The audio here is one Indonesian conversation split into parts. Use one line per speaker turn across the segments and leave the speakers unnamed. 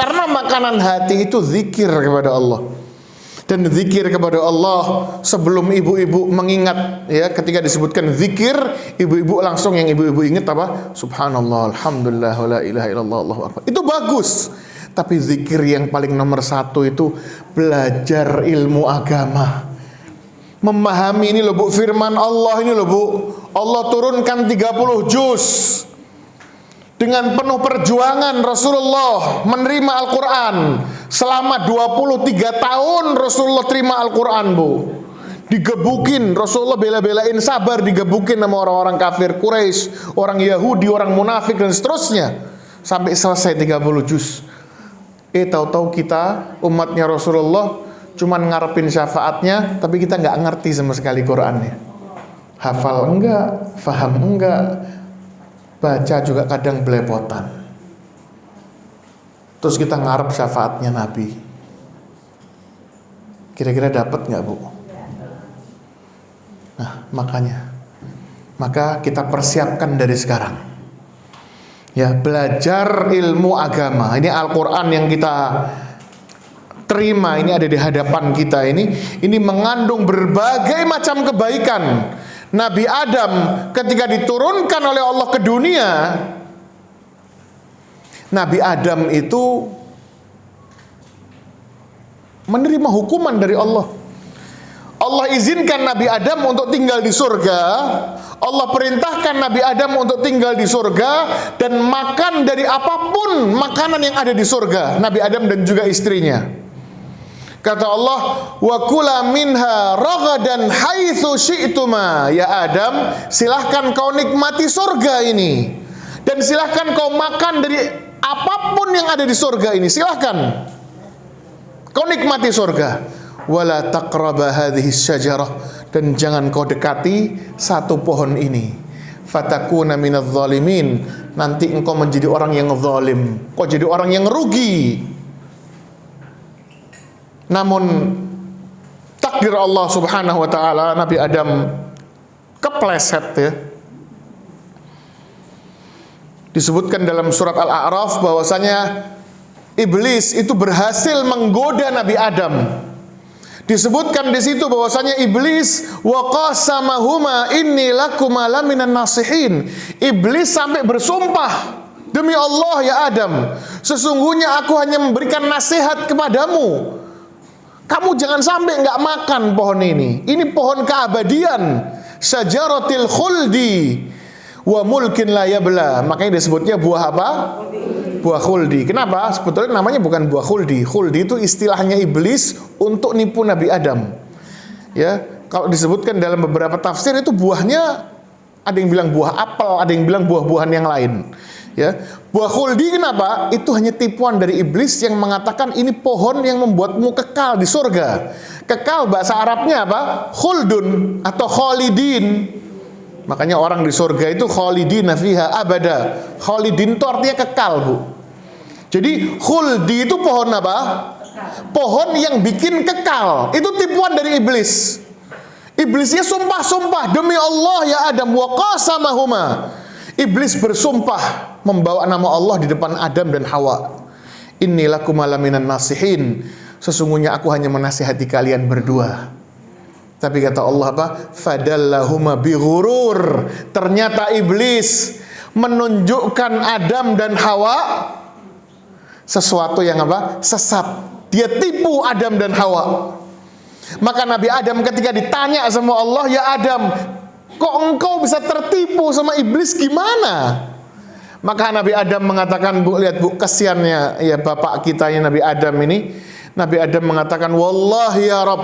Karena makanan hati itu zikir kepada Allah. Dan zikir kepada Allah sebelum ibu-ibu mengingat, ya, ketika disebutkan zikir, ibu-ibu langsung yang ibu-ibu ingat apa? Subhanallah, alhamdulillah, wa la ilaha illallah, Allahu akbar. Itu bagus. Tapi zikir yang paling nomor satu itu belajar ilmu agama. Memahami ini loh Bu, firman Allah ini loh Bu. Allah turunkan 30 juz. Dengan penuh perjuangan Rasulullah menerima Al-Quran. Selama 23 tahun Rasulullah terima Al-Quran Bu. Digebukin, Rasulullah bela-belain sabar, digebukin sama orang-orang kafir Quraisy, orang Yahudi, orang munafik dan seterusnya. Sampai selesai 30 juz. Tahu-tahu kita umatnya Rasulullah cuman ngarepin syafaatnya, tapi kita nggak ngerti sama sekali Qurannya. Hafal enggak, faham enggak, baca juga kadang belepotan. Terus kita ngarep syafaatnya Nabi. Kira-kira dapat nggak Bu? Nah, maka kita persiapkan dari sekarang. Ya, belajar ilmu agama. Ini Al-Quran yang kita terima, ini ada di hadapan kita ini mengandung berbagai macam kebaikan. Nabi Adam ketika diturunkan oleh Allah ke dunia, Nabi Adam itu menerima hukuman dari Allah. Allah izinkan Nabi Adam untuk tinggal di surga. Allah perintahkan Nabi Adam untuk tinggal di surga dan makan dari apapun makanan yang ada di surga, Nabi Adam dan juga istrinya. Kata Allah, wa kula minha ragadan haitsu syi'tuma. Ya Adam, silahkan kau nikmati surga ini, dan silahkan kau makan dari apapun yang ada di surga ini. Silahkan kau nikmati surga. Wala taqraba hadhihi syajarah, dan jangan kau dekati satu pohon ini. Fatakuna minadh dhalimin, nanti engkau menjadi orang yang zalim, kau jadi orang yang rugi. Namun takdir Allah Subhanahu wa taala, Nabi Adam kepleset ya. Disebutkan dalam surat Al-A'raf bahwasanya iblis itu berhasil menggoda Nabi Adam. Disebutkan di situ bahwasanya iblis wa qasamahuma inni lakuma laminan nasihin. Iblis sampai bersumpah, demi Allah ya Adam, sesungguhnya aku hanya memberikan nasihat kepadamu. Kamu jangan sampai nggak makan pohon ini. Ini pohon keabadian, syajaratil khuldi wa mulkin la yabla. Makanya disebutnya buah apa? Buah khuldi. Kenapa? Sebetulnya namanya bukan buah khuldi. Khuldi itu istilahnya iblis untuk nipu Nabi Adam. Ya, kalau disebutkan dalam beberapa tafsir itu buahnya, ada yang bilang buah apel, ada yang bilang buah-buahan yang lain. Ya, buah khuldi kenapa? Itu hanya tipuan dari iblis yang mengatakan ini pohon yang membuatmu kekal di surga. Kekal bahasa Arabnya apa? Khuldun atau khalidin. Makanya orang di surga itu khalidina fiha abada. Khalidin itu artinya kekal Bu. Jadi khuldi itu pohon apa? Pohon yang bikin kekal. Itu tipuan dari iblis. Iblisnya sumpah-sumpah, demi Allah ya Adam wa qasamahuma. Iblis bersumpah membawa nama Allah di depan Adam dan Hawa. Inni lakum laminan nasihin. Sesungguhnya aku hanya menasihati kalian berdua. Tapi kata Allah apa? Fadallahuma bighurur. Ternyata iblis menunjukkan Adam dan Hawa sesuatu yang apa? Sesat. Dia tipu Adam dan Hawa. Maka Nabi Adam ketika ditanya sama Allah, ya Adam, kok engkau bisa tertipu sama iblis gimana? Maka Nabi Adam mengatakan, Bu, lihat Bu, kesiannya ya bapak kita ya Nabi Adam ini. Nabi Adam mengatakan, wallahi ya Rabb,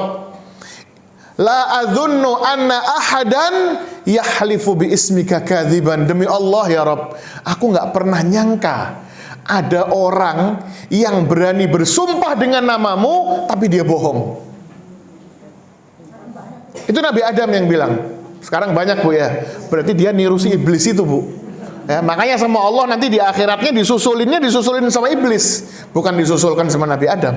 la adhunnu anna ahadan yahlifu bi ismika kadziban. Demi Allah ya Rabb, aku nggak pernah nyangka ada orang yang berani bersumpah dengan namamu tapi dia bohong. Itu Nabi Adam yang bilang. Sekarang banyak Bu ya. Berarti dia niru si iblis itu Bu. Ya, makanya sama Allah nanti di akhiratnya disusulin sama iblis, bukan disusulkan sama Nabi Adam.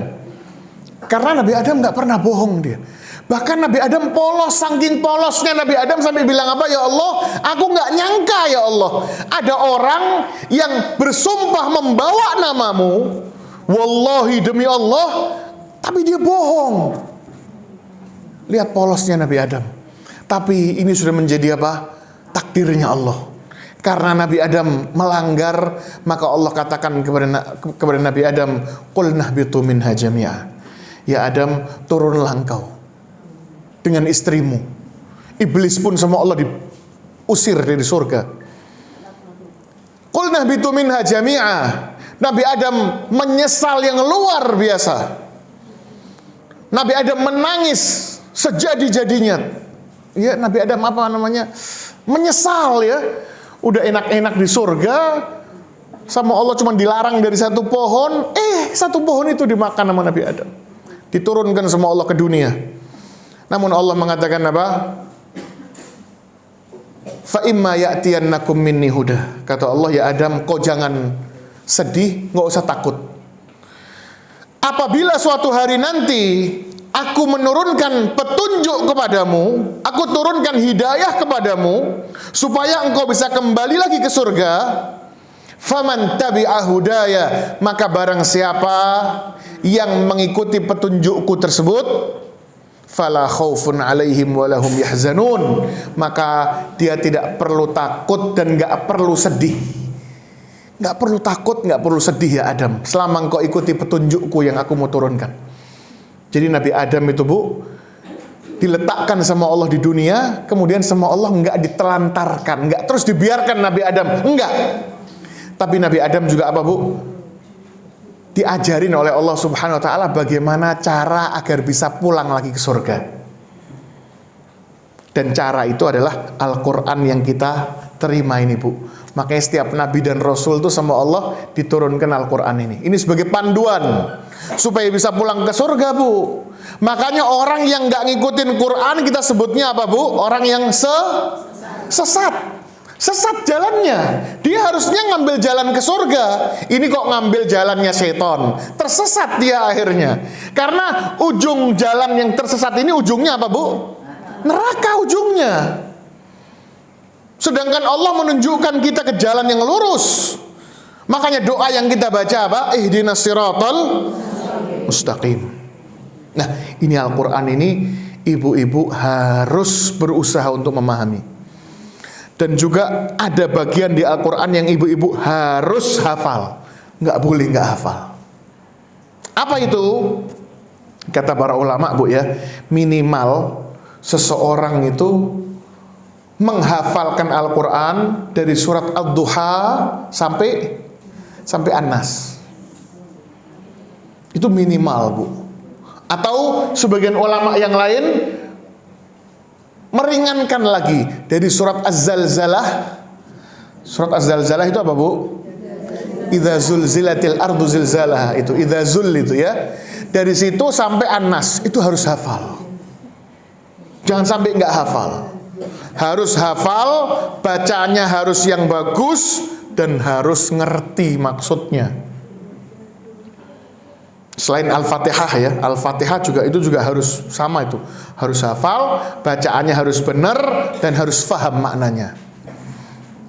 Karena Nabi Adam nggak pernah bohong dia. Bahkan Nabi Adam polos, saking polosnya Nabi Adam sampai bilang apa? Ya Allah, aku nggak nyangka ya Allah, ada orang yang bersumpah membawa namamu, wallahi demi Allah, tapi dia bohong. Lihat polosnya Nabi Adam. Tapi ini sudah menjadi apa? Takdirnya Allah. Karena Nabi Adam melanggar, maka Allah katakan kepada Nabi Adam, qul nahbitu minha jami'a. Ya Adam, turunlah engkau dengan istrimu. Iblis pun sama Allah diusir dari surga. Qul nahbitu minha jami'a. Nabi Adam menyesal yang luar biasa. Nabi Adam menangis sejadi-jadinya. Ya, Nabi Adam apa namanya? Menyesal ya. Udah enak-enak di surga, sama Allah cuma dilarang dari satu pohon. Satu pohon itu dimakan sama Nabi Adam. Diturunkan sama Allah ke dunia. Namun Allah mengatakan apa? Fa imma ya'tiyannakum minni huda. Kata Allah, ya Adam, kau jangan sedih, nggak usah takut. Apabila suatu hari nanti aku menurunkan petunjuk kepadamu, aku turunkan hidayah kepadamu, supaya engkau bisa kembali lagi ke surga. Faman tabi'a hudaya, maka barang siapa yang mengikuti petunjukku tersebut, fala khaufun alaihim walahum yahzanun, maka dia tidak perlu takut dan gak perlu sedih. Gak perlu takut, gak perlu sedih ya Adam, selama engkau ikuti petunjukku yang aku mau turunkan. Jadi Nabi Adam itu diletakkan sama Allah di dunia, kemudian sama Allah enggak ditelantarkan, enggak terus dibiarkan Nabi Adam, enggak. Tapi Nabi Adam juga apa diajarin oleh Allah Subhanahu Wa Taala bagaimana cara agar bisa pulang lagi ke surga. Dan cara itu adalah Al-Quran yang kita terima ini Makanya setiap Nabi dan Rasul itu sama Allah diturunkan Al-Quran ini. Ini sebagai panduan supaya bisa pulang ke surga Makanya orang yang nggak ngikutin Quran kita sebutnya apa Orang yang sesat. Sesat jalannya. Dia harusnya ngambil jalan ke surga. Ini kok ngambil jalannya seton. Tersesat dia akhirnya. Karena ujung jalan yang tersesat ini ujungnya apa Neraka ujungnya. Sedangkan Allah menunjukkan kita ke jalan yang lurus. Makanya doa yang kita baca apa? Ihdinas siratal mustaqim. Nah, ini Al-Quran ini ibu-ibu harus berusaha untuk memahami. Dan juga ada bagian di Al-Quran yang ibu-ibu harus hafal. Nggak boleh nggak hafal. Apa itu? Kata para ulama minimal seseorang itu menghafalkan Al-Quran dari surat Ad-Duha sampai An-Nas. Itu minimal Atau sebagian ulama yang lain meringankan lagi dari surat Az-Zalzalah. Surat Az-Zalzalah itu apa Idza zulzilatil ardu zilzalaha, itu idza zul itu ya. Dari situ sampai An-Nas itu harus hafal. Jangan sampai nggak hafal. Harus hafal, bacanya harus yang bagus dan harus ngerti maksudnya. Selain Al-Fatihah ya, Al-Fatihah itu juga harus sama itu. Harus hafal, bacaannya harus benar dan harus faham maknanya.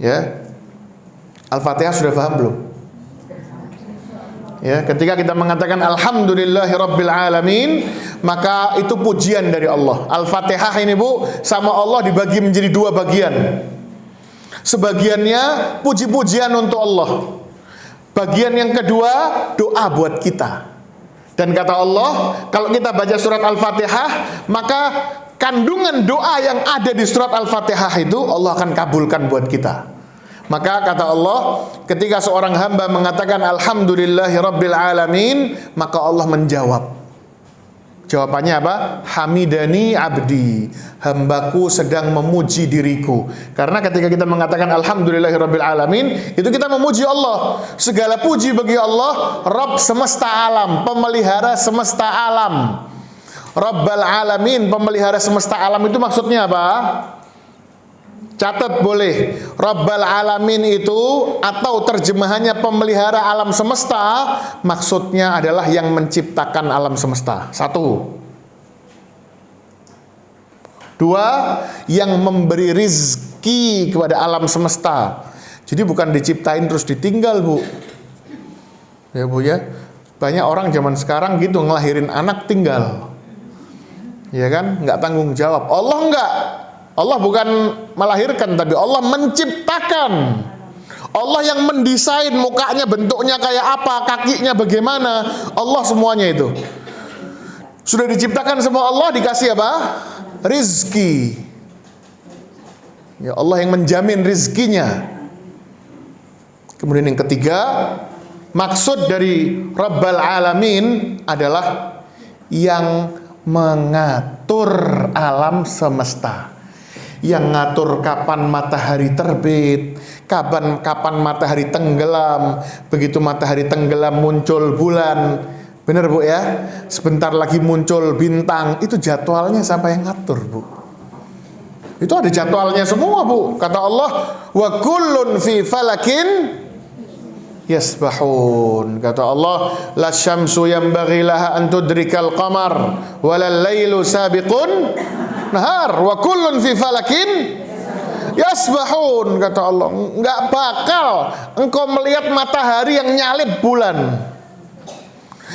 Ya. Al-Fatihah sudah paham belum? Ya, ketika kita mengatakan alhamdulillahirabbil alamin, maka itu pujian dari Allah. Al-Fatihah ini sama Allah dibagi menjadi dua bagian. Sebagiannya puji-pujian untuk Allah. Bagian yang kedua doa buat kita. Dan kata Allah, kalau kita baca surat Al-Fatihah, maka kandungan doa yang ada di surat Al-Fatihah itu Allah akan kabulkan buat kita. Maka kata Allah, ketika seorang hamba mengatakan alhamdulillahirabbil alamin, maka Allah menjawab. Jawabannya apa? Hamidani abdi, hambaku sedang memuji diriku. Karena ketika kita mengatakan alhamdulillahirabbil alamin, itu kita memuji Allah. Segala puji bagi Allah, Rabb semesta alam, pemelihara semesta alam. Rabbal alamin, pemelihara semesta alam itu maksudnya apa? Catat boleh. Rabbal alamin itu atau terjemahannya pemelihara alam semesta, maksudnya adalah yang menciptakan alam semesta. Satu. Dua, yang memberi rizki kepada alam semesta. Jadi bukan diciptain terus ditinggal, Bu. Ya, Bu ya. Banyak orang zaman sekarang gitu ngelahirin anak tinggal. Ya kan? Nggak tanggung jawab. Allah enggak. Allah bukan melahirkan, tapi Allah menciptakan. Allah yang mendesain mukanya, bentuknya kayak apa, kakinya bagaimana. Allah semuanya itu. Sudah diciptakan semua Allah, dikasih apa? Rizki. Ya Allah yang menjamin rizkinya. Kemudian yang ketiga, maksud dari Rabbal Alamin adalah yang mengatur alam semesta, yang ngatur kapan matahari terbit, kapan matahari tenggelam. Begitu matahari tenggelam muncul bulan, benar Bu ya, sebentar lagi muncul bintang. Itu jadwalnya siapa yang ngatur Bu? Itu ada jadwalnya semua Bu. Kata Allah, wa kullun fi falakin yasbahun. Kata Allah, la syamsu yanbaghi laha an tudrikal qamar walal lailu sabiqun nahar wa kullun fi falakin yasbahun. Kata Allah, enggak bakal engkau melihat matahari yang nyalip bulan,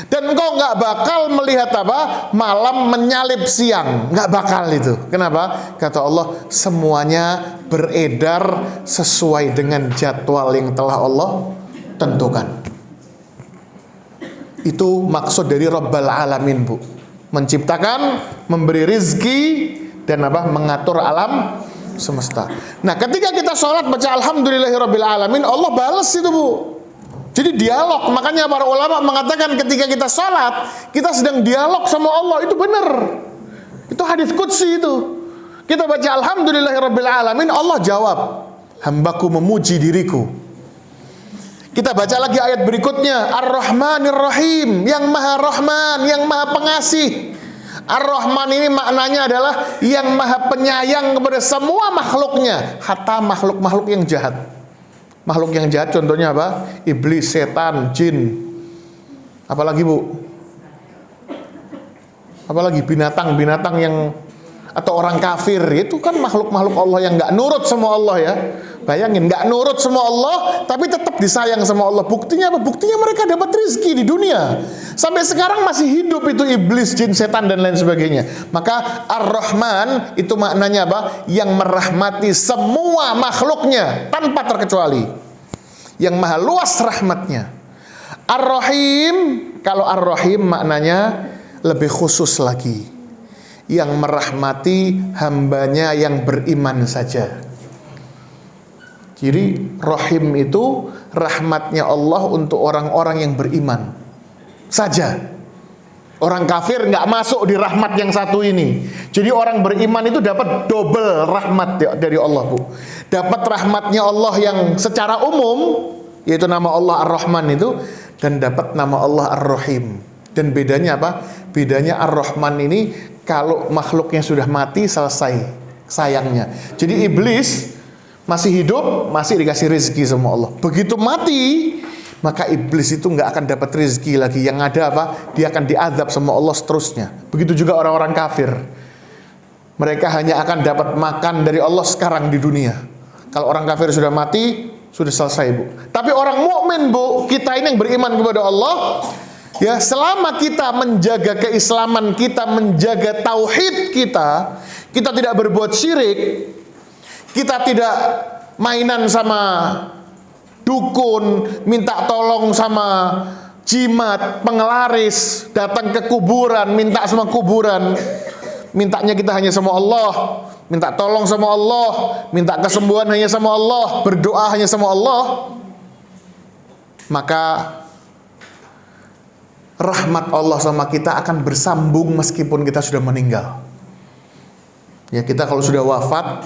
dan engkau enggak bakal melihat apa? Malam menyalip siang. Enggak bakal itu. Kenapa? Kata Allah, semuanya beredar sesuai dengan jadwal yang telah Allah tentukan. Itu maksud dari Rabbal Alamin Bu. Menciptakan, memberi rizki, dan apa? Mengatur alam semesta. Nah, ketika kita sholat baca Alhamdulillahirabbil alamin, Allah balas itu Bu. Jadi dialog. Makanya para ulama mengatakan ketika kita sholat, kita sedang dialog sama Allah. Itu benar. Itu hadis qudsi itu. Kita baca Alhamdulillahirabbil alamin, Allah jawab, hambaku memuji diriku. Kita baca lagi ayat berikutnya, Ar-Rahmanir Rahim, yang Maha Rahman, yang Maha Pengasih. Ar-Rahman ini maknanya adalah yang Maha Penyayang kepada semua makhluknya, hatta makhluk-makhluk yang jahat. Makhluk yang jahat contohnya apa? Iblis, setan, jin. Apalagi Bu? Apalagi binatang-binatang yang, atau orang kafir, itu kan makhluk-makhluk Allah yang nggak nurut sama Allah ya. Bayangin, nggak nurut sama Allah, tapi tetap disayang sama Allah. Buktinya apa? Buktinya mereka dapat rezeki di dunia. Sampai sekarang masih hidup itu iblis, jin, setan, dan lain sebagainya. Maka Ar-Rahman itu maknanya apa? Yang merahmati semua makhluknya tanpa terkecuali. Yang maha luas rahmatnya. Ar-Rahim, kalau Ar-Rahim maknanya lebih khusus lagi. Yang merahmati hambanya yang beriman saja. Jadi Rahim itu rahmatnya Allah untuk orang-orang yang beriman saja. Orang kafir nggak masuk di rahmat yang satu ini. Jadi orang beriman itu dapat double rahmat dari Allah Bu. Dapat rahmatnya Allah yang secara umum, yaitu nama Allah Ar-Rahman itu, dan dapat nama Allah Ar-Rahim. Dan bedanya apa? Bedanya Ar-Rahman ini kalau makhluknya sudah mati, selesai sayangnya. Jadi iblis masih hidup, masih dikasih rezeki sama Allah. Begitu mati, maka iblis itu nggak akan dapat rezeki lagi. Yang ada apa? Dia akan diazab sama Allah seterusnya. Begitu juga orang-orang kafir. Mereka hanya akan dapat makan dari Allah sekarang di dunia. Kalau orang kafir sudah mati, sudah selesai Bu. Tapi orang mukmin Bu, kita ini yang beriman kepada Allah, ya, selama kita menjaga keislaman kita, menjaga tauhid kita, kita tidak berbuat syirik, kita tidak mainan sama dukun, minta tolong sama jimat, penglaris, datang ke kuburan, minta sama kuburan. Mintanya kita hanya sama Allah, minta tolong sama Allah, minta kesembuhan hanya sama Allah, berdoa hanya sama Allah. Maka rahmat Allah sama kita akan bersambung meskipun kita sudah meninggal. Ya, kita kalau sudah wafat,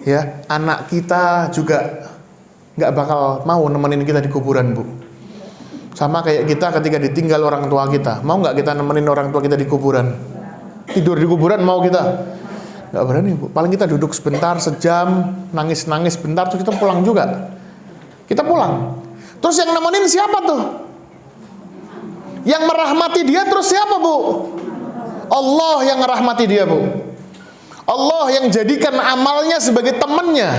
ya, anak kita juga nggak bakal mau nemenin kita di kuburan Bu. Sama kayak kita ketika ditinggal orang tua kita, mau nggak kita nemenin orang tua kita di kuburan? Tidur di kuburan mau kita? Nggak berani Bu. Paling kita duduk sebentar, sejam, nangis-nangis sebentar, terus kita pulang juga. Kita pulang. Terus yang nemenin siapa tuh? Yang merahmati dia terus siapa Bu? Allah yang merahmati dia Bu. Allah yang jadikan amalnya sebagai temannya.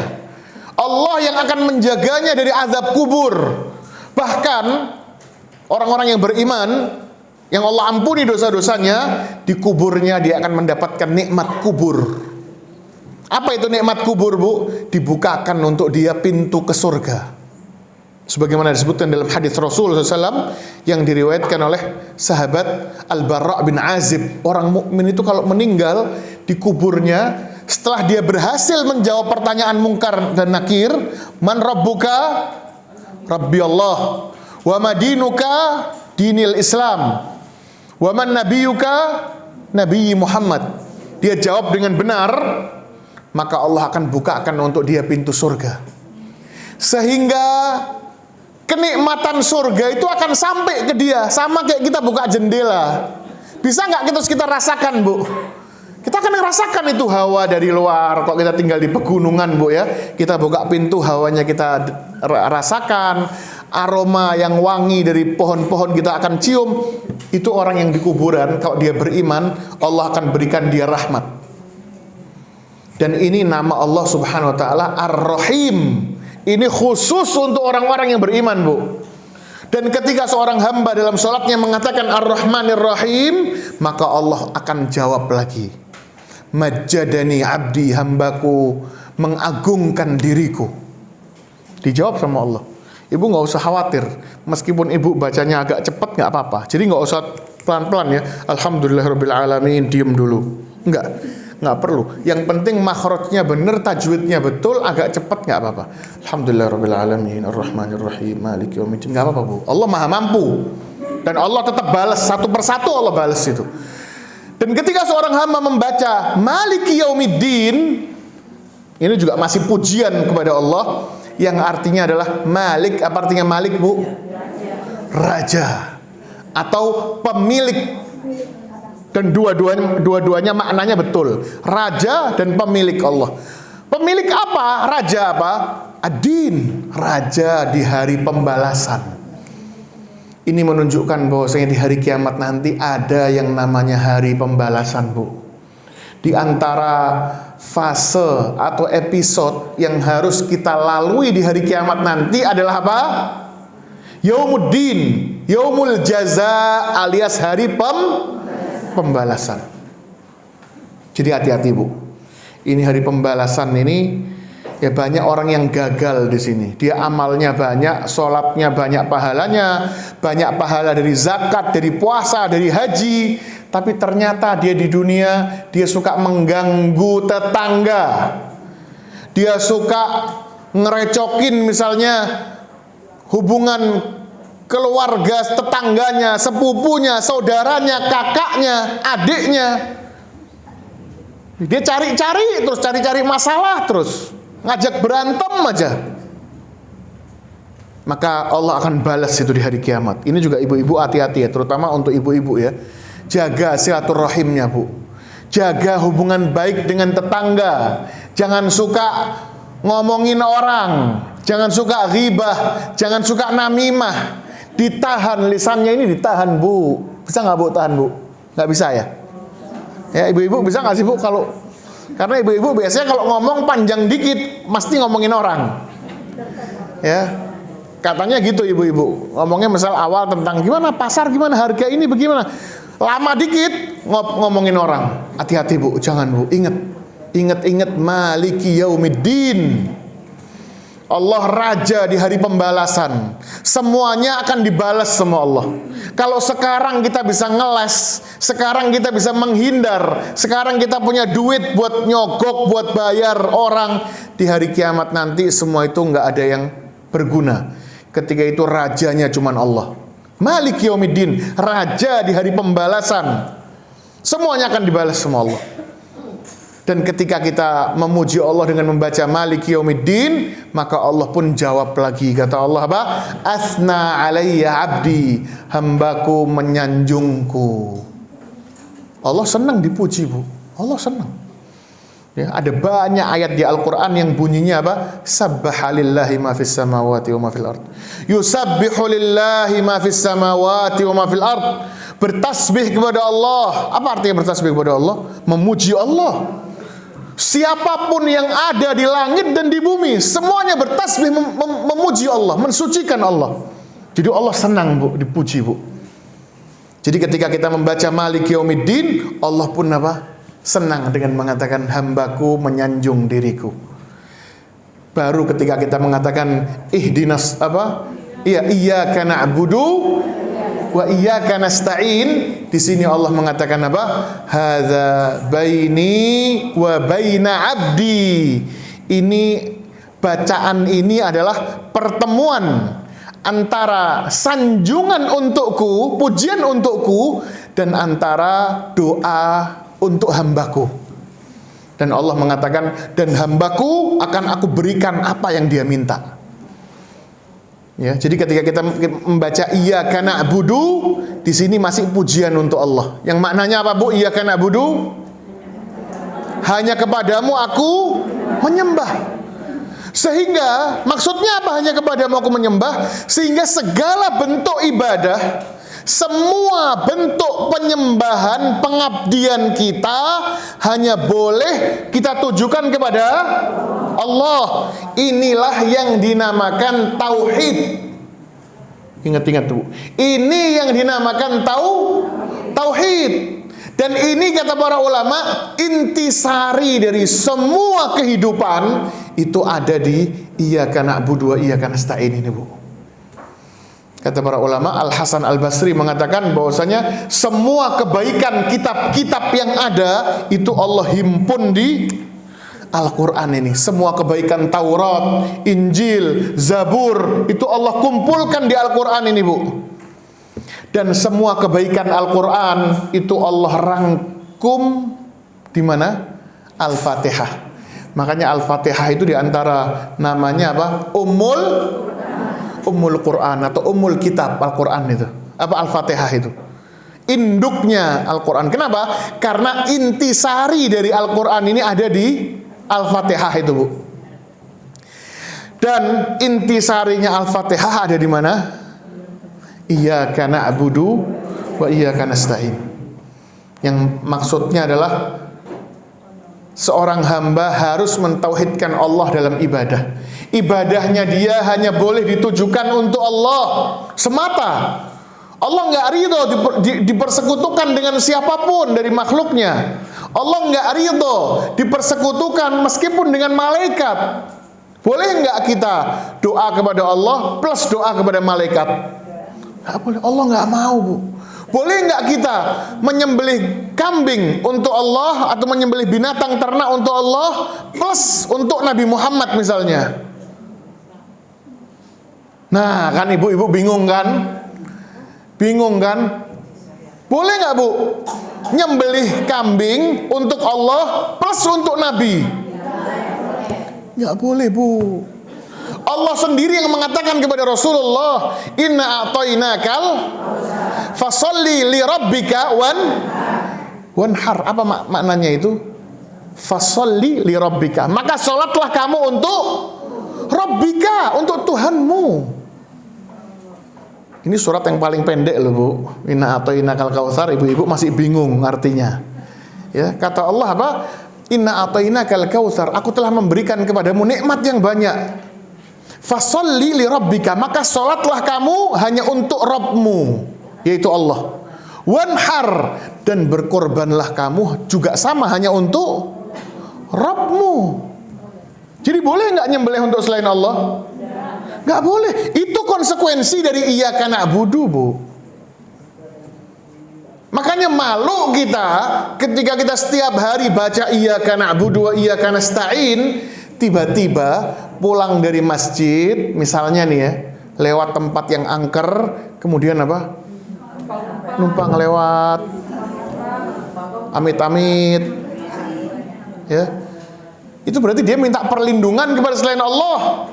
Allah yang akan menjaganya dari azab kubur. Bahkan Orang-orang yang beriman, yang Allah ampuni dosa-dosanya, di kuburnya dia akan mendapatkan nikmat kubur. Apa itu nikmat kubur, Bu? Dibukakan untuk dia pintu ke surga. Sebagaimana disebutkan dalam hadis Rasul SAW yang diriwayatkan oleh sahabat Al-Bara' bin Azib. Orang mukmin itu kalau meninggal di kuburnya, setelah dia berhasil menjawab pertanyaan mungkar dan nakir, man rabbuka? Rabbi Allah. Wa madinuka? Dinil Islam. Wa man nabiyuka? Nabi Muhammad. Dia jawab dengan benar, maka Allah akan bukakan untuk dia pintu surga. Sehingga kenikmatan surga itu akan sampai ke dia, sama kayak kita buka jendela. Bisa nggak kita rasakan, Bu? Kita akan merasakan itu hawa dari luar. Kalau kita tinggal di pegunungan, Bu, ya, kita buka pintu, hawanya kita rasakan, aroma yang wangi dari pohon-pohon kita akan cium. Itu orang yang di kuburan, kalau dia beriman, Allah akan berikan dia rahmat. Dan ini nama Allah Subhanahu wa taala Ar-Rahim. Ini khusus untuk orang-orang yang beriman, Bu. Dan ketika seorang hamba dalam sholatnya mengatakan Ar-Rahmanir Rahim, maka Allah akan jawab lagi, Majjadani abdi, hambaku mengagungkan diriku. Dijawab sama Allah. Ibu nggak usah khawatir, meskipun ibu bacanya agak cepat nggak apa-apa. Jadi nggak usah pelan-pelan ya. Alhamdulillahirabbil alamin, diem dulu. Nggak perlu. Yang penting makhrajnya benar, tajwidnya betul, agak cepat nggak apa-apa. Alhamdulillahirabbil alamin, arrahmanir rahim, maliki yaumiddin. Nggak apa-apa, Bu. Allah Maha mampu. Dan Allah tetap balas satu persatu, Allah balas itu. Dan ketika seorang hamba membaca maliki yaumiddin, ini juga masih pujian kepada Allah, yang artinya adalah Malik. Apa artinya Malik, Bu? Raja atau pemilik. Dan dua-duanya maknanya betul. Raja dan pemilik Allah. Pemilik apa? Raja apa? Ad-din, raja di hari pembalasan. Ini menunjukkan bahwasanya di hari kiamat nanti ada yang namanya hari pembalasan, Bu. Di antara fase atau episode yang harus kita lalui di hari kiamat nanti adalah apa? Yaumuddin, yaumul jaza, alias hari pembalasan. Jadi hati-hati, Bu. Ini hari pembalasan ini, ya banyak orang yang gagal di sini. Dia amalnya banyak, sholatnya banyak pahalanya, banyak pahala dari zakat, dari puasa, dari haji. Tapi ternyata dia di dunia, dia suka mengganggu tetangga. Dia suka ngerecokin misalnya hubungan keluarga tetangganya, sepupunya, saudaranya, kakaknya, adiknya. Dia cari-cari masalah terus. Ngajak berantem aja. Maka Allah akan balas itu di hari kiamat. Ini juga ibu-ibu hati-hati ya, terutama untuk ibu-ibu ya. Jaga silaturahimnya, Bu. Jaga hubungan baik dengan tetangga. Jangan suka ngomongin orang. Jangan suka ghibah. Jangan suka namimah. Ditahan, lisannya ini ditahan, Bu. Bisa nggak, Bu, tahan, Bu? Nggak bisa ya? Ya, ibu-ibu bisa nggak sih, Bu, kalau... Karena ibu-ibu biasanya kalau ngomong panjang dikit, mesti ngomongin orang. Ya, katanya gitu ibu-ibu. Ngomongnya misal awal tentang gimana pasar, gimana harga ini, bagaimana. Lama dikit ngomongin orang. Hati-hati, Bu, jangan, Bu. Ingat maliki yaumiddin. Allah raja di hari pembalasan. Semuanya akan dibalas sama Allah. Kalau sekarang kita bisa ngeles, sekarang kita bisa menghindar, sekarang kita punya duit buat nyogok, buat bayar orang, di hari kiamat nanti semua itu nggak ada yang berguna. Ketika itu rajanya cuman Allah. Malik yaumiddin, raja di hari pembalasan. Semuanya akan dibalas sama Allah. Dan ketika kita memuji Allah dengan membaca Maliki Yaumiddin, maka Allah pun jawab lagi. Kata Allah apa? Asna alayya abdi, hambaku menyanjungku. Allah senang dipuji, Bu. Allah senang. Ya, ada banyak ayat di Al-Quran yang bunyinya apa? Sabbaha lillahi ma fis samawati wa ma fil ard. Yusabbihu lillahi ma fis samawati wa ma fil ard. Bertasbih kepada Allah. Apa artinya bertasbih kepada Allah? Memuji Allah. Siapapun yang ada di langit dan di bumi, semuanya bertasbih memuji Allah, mensucikan Allah. Jadi Allah senang, Bu, dipuji, Bu. Jadi ketika kita membaca Maliki Yaumiddin, Allah pun apa? Senang dengan mengatakan hambaku menyanjung diriku. Baru ketika kita mengatakan ihdinas apa? Iya, iyyaka na'budu wa iyyaka nasta'in. Di sini Allah mengatakan apa? Hadza baini wa baina 'abdi. Ini bacaan ini adalah pertemuan antara sanjungan untukku, pujian untukku, dan antara doa untuk hambaku. Dan Allah mengatakan, dan hambaku akan aku berikan apa yang dia minta. Ya, jadi ketika kita membaca iyyaka na'budu, di sini masih pujian untuk Allah. Yang maknanya apa, Bu? Iyyaka na'budu, hanya kepadamu aku menyembah. Sehingga maksudnya apa? Hanya kepadamu aku menyembah. Sehingga segala bentuk ibadah, semua bentuk penyembahan, pengabdian kita hanya boleh kita tujukan kepada Allah. Inilah yang dinamakan tauhid. Ingat-ingat tuh. Ini yang dinamakan tauhid. Dan ini kata para ulama, intisari dari semua kehidupan itu ada di iyyaka na'budu wa iyyaka nasta'in ini, Bu. Kata para ulama, Al Hasan Al Basri mengatakan bahwasanya semua kebaikan kitab-kitab yang ada itu Allah himpun di Al-Quran ini. Semua kebaikan Taurat, Injil, Zabur itu Allah kumpulkan di Al-Quran ini, Bu. Dan semua kebaikan Al-Quran itu Allah rangkum di mana? Al-Fatihah. Makanya Al-Fatihah itu diantara namanya apa? Ummul Quran atau Ummul Kitab Al-Quran itu. Apa Al-Fatihah itu? Induknya Al-Quran. Kenapa? Karena intisari dari Al-Quran ini ada di Al-Fatihah itu, Bu. Dan intisarinya Al-Fatihah ada di mana? Iyyaka na'budu wa iyyaka nasta'in. Yang maksudnya adalah seorang hamba harus mentauhidkan Allah dalam ibadah. Ibadahnya dia hanya boleh ditujukan untuk Allah semata. Allah nggak ridho dipersekutukan dengan siapapun dari makhluknya. Allah nggak ridho dipersekutukan meskipun dengan malaikat. Boleh nggak kita doa kepada Allah plus doa kepada malaikat? Nggak boleh. Allah nggak mau, Bu. Boleh nggak kita menyembelih kambing untuk Allah atau menyembelih binatang ternak untuk Allah plus untuk Nabi Muhammad misalnya? Nah, kan ibu-ibu bingung kan? Bingung kan? Boleh nggak, Bu, nyembelih kambing untuk Allah plus untuk Nabi? Nggak boleh, Bu. Allah sendiri yang mengatakan kepada Rasulullah, inna a'tainakal fasalli li rabbika wanhar. Apa maknanya itu? Fasalli li rabbika. Maka sholatlah kamu untuk Rabbika, untuk Tuhanmu. Ini surat yang paling pendek loh, Bu. Inna a'tainakal kautsar. Ibu-ibu masih bingung artinya. Ya, kata Allah apa? Inna a'tainakal kautsar. Aku telah memberikan kepadamu nikmat yang banyak. Fasalli li rabbika, maka sholatlah kamu hanya untuk Rabbmu, yaitu Allah. Wanhar, dan berkorbanlah kamu juga sama hanya untuk Rabbmu. Jadi boleh nggak nyembelih untuk selain Allah? Nggak boleh. Itu konsekuensi dari iyyaka na'budu, Bu. Makanya malu kita ketika kita setiap hari baca iyyaka na'budu wa iyyaka nasta'in, tiba-tiba pulang dari masjid misalnya nih ya, lewat tempat yang angker, kemudian apa? Numpang lewat, amit-amit, ya. Itu berarti dia minta perlindungan kepada selain Allah.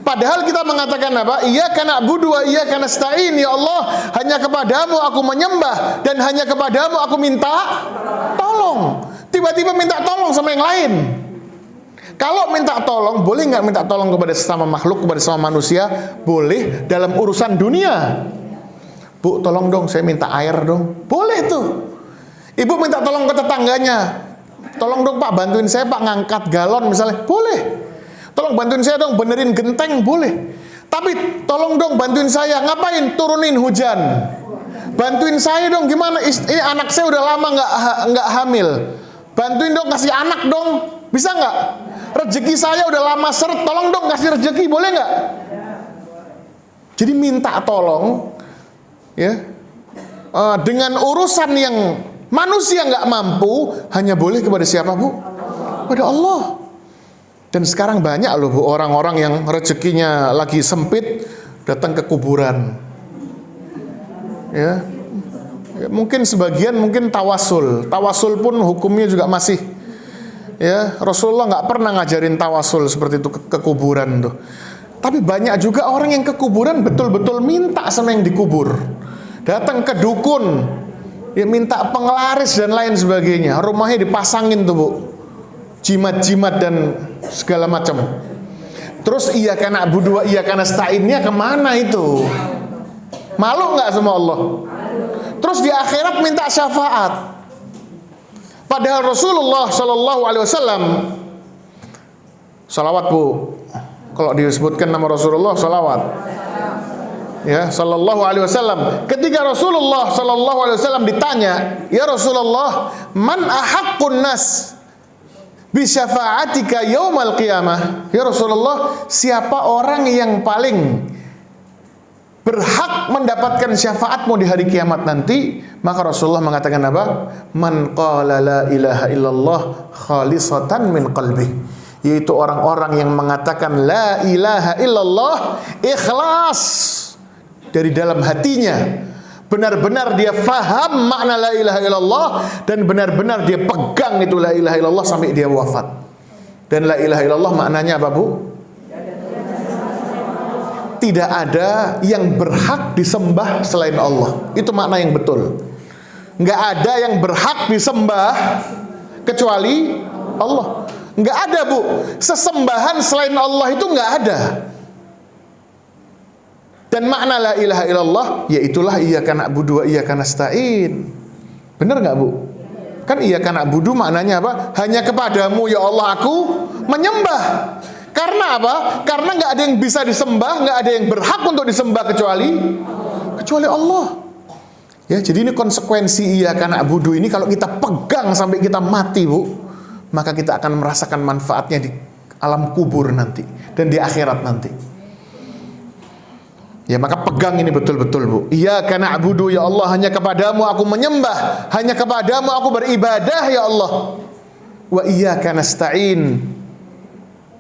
Padahal kita mengatakan apa? Iyyaka na'budu wa iyyaka nasta'in. Ya Allah, hanya kepadamu aku menyembah dan hanya kepadamu aku minta tolong. Tiba-tiba minta tolong sama yang lain. Kalau minta tolong, boleh nggak minta tolong kepada sesama makhluk, kepada sesama manusia? Boleh dalam urusan dunia. Bu, tolong dong, saya minta air dong. Boleh tuh. Ibu minta tolong ke tetangganya. Tolong dong Pak, bantuin saya Pak ngangkat galon misalnya. Boleh. Tolong bantuin saya dong benerin genteng. Boleh. Tapi tolong dong bantuin saya. Ngapain? Turunin hujan. Bantuin saya dong, gimana? Ini anak saya udah lama nggak hamil. Bantuin dong, kasih anak dong. Bisa nggak? Rezeki saya udah lama seret, tolong dong kasih rezeki, boleh nggak? Jadi minta tolong, ya, dengan urusan yang manusia nggak mampu, hanya boleh kepada siapa, Bu? Kepada Allah. Dan sekarang banyak loh, Bu, orang-orang yang rezekinya lagi sempit datang ke kuburan. Ya, mungkin sebagian mungkin tawasul pun hukumnya juga masih, ya, Rasulullah nggak pernah ngajarin tawasul seperti itu ke kuburan tuh. Tapi banyak juga orang yang ke kuburan betul-betul minta sama yang dikubur, datang ke dukun, ya, minta penglaris dan lain sebagainya. Rumahnya dipasangin tuh, Bu, jimat-jimat dan segala macam. Terus iyyaka na'budu wa iyyaka nasta'innya kemana itu? Malu nggak sama Allah? Terus di akhirat minta syafaat. Padahal Rasulullah Shallallahu Alaihi Wasallam, salawat, Bu. Kalau disebutkan nama Rasulullah, salawat. Ya, Shallallahu Alaihi Wasallam. Ketika Rasulullah Shallallahu Alaihi Wasallam ditanya, ya Rasulullah, man ahaqqun nas bi syafa'atika yaumal qiyamah? Ya Rasulullah, siapa orang yang paling berhak mendapatkan syafaatmu di hari kiamat nanti? Maka Rasulullah mengatakan apa? Man qala la ilaha illallah khalisatan min qalbi, yaitu orang-orang yang mengatakan la ilaha illallah ikhlas dari dalam hatinya, benar-benar dia faham makna la ilaha illallah dan benar-benar dia pegang itu la ilaha illallah sampai dia wafat. Dan la ilaha illallah maknanya apa, Bu? Tidak ada yang berhak disembah selain Allah. Itu makna yang betul. Nggak ada yang berhak disembah kecuali Allah. Nggak ada, Bu. Sesembahan selain Allah itu nggak ada. Dan makna la ilaha illallah yaitulah iyyaka na'budu wa iyyaka nasta'in. Benar nggak, Bu? Kan iyyaka na'budu maknanya apa? Hanya kepadamu ya Allah aku menyembah. Karena apa? Karena nggak ada yang bisa disembah, nggak ada yang berhak untuk disembah kecuali Allah. Ya, jadi ini konsekuensi iyyaka na'budu ini kalau kita pegang sampai kita mati, Bu, maka kita akan merasakan manfaatnya di alam kubur nanti dan di akhirat nanti. Ya, maka pegang ini betul-betul, Bu. Iyyaka na'budu ya Allah, hanya kepadamu aku menyembah, hanya kepadamu aku beribadah ya Allah. Wa iyyaka nasta'in.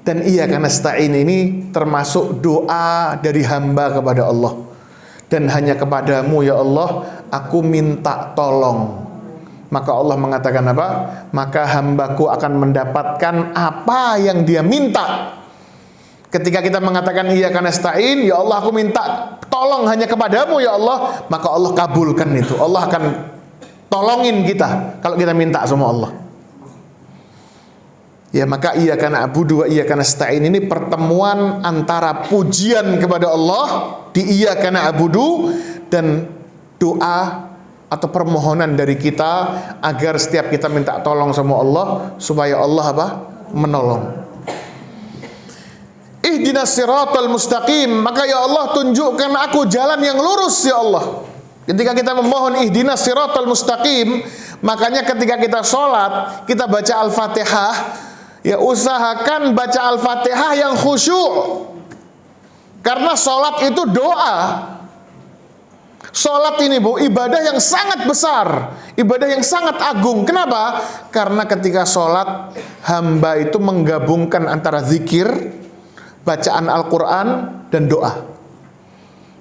Dan iyyaka nasta'in ini termasuk doa dari hamba kepada Allah. Dan hanya kepadamu ya Allah aku minta tolong. Maka Allah mengatakan apa? Maka hambaku akan mendapatkan apa yang dia minta. Ketika kita mengatakan iyyaka nasta'in, ya Allah aku minta tolong hanya kepadamu ya Allah, maka Allah kabulkan itu. Allah akan tolongin kita kalau kita minta sama Allah. Ya, maka iyyaka na'budu wa iyyaka nasta'in ini pertemuan antara pujian kepada Allah di iyyaka na'budu dan doa atau permohonan dari kita agar setiap kita minta tolong sama Allah supaya Allah apa? Menolong. Ihdinas siratal mustaqim, maka ya Allah tunjukkan aku jalan yang lurus ya Allah. Ketika kita memohon ihdinas siratal mustaqim, makanya ketika kita sholat kita baca Al-Fatihah, ya usahakan baca Al-Fatihah yang khusyuk. Karena sholat itu doa. Sholat ini, Bu, ibadah yang sangat besar, ibadah yang sangat agung. Kenapa? Karena ketika sholat hamba itu menggabungkan antara zikir, bacaan Al-Quran dan doa.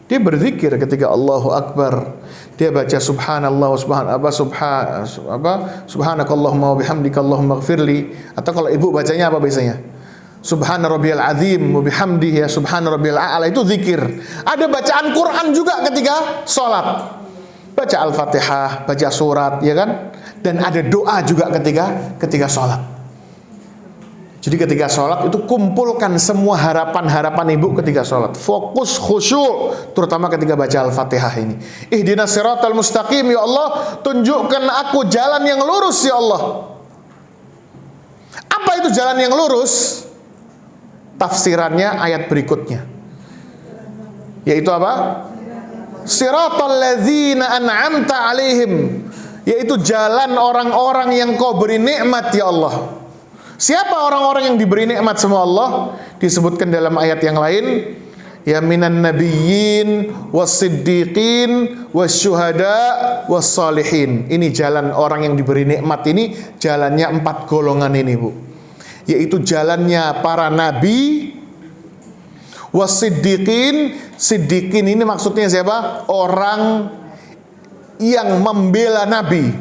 Dia berzikir ketika Allahu Akbar, dia baca subhanallah subhanakallahumma wa bihamdika Allahumma ighfirli. Atau kalau ibu bacanya apa biasanya? Subhana rabbiyal azim wa bihamdihi, ya subhana rabbiyal a'la, itu zikir. Ada bacaan Quran juga ketika sholat, baca Al-Fatihah, baca surat, ya kan? Dan ada doa juga ketika sholat. Jadi ketika sholat itu kumpulkan semua harapan-harapan ibu ketika sholat. Fokus khusyuk, terutama ketika baca Al-Fatihah ini. Ihdinas siratal mustaqim ya Allah, tunjukkan aku jalan yang lurus ya Allah. Apa itu jalan yang lurus? Tafsirannya ayat berikutnya. Yaitu apa? Siratal ladzina an'amta alaihim, yaitu jalan orang-orang yang kau beri nikmat ya Allah. Siapa orang-orang yang diberi nikmat sama Allah? Disebutkan dalam ayat yang lain, ya minan nabiyyin was-siddiqin wasyuhada was-salihin. Ini jalan orang yang diberi nikmat, ini jalannya 4 golongan ini, Bu. Yaitu jalannya para nabi, was-siddiqin. Siddiqin ini maksudnya siapa? Orang yang membela nabi,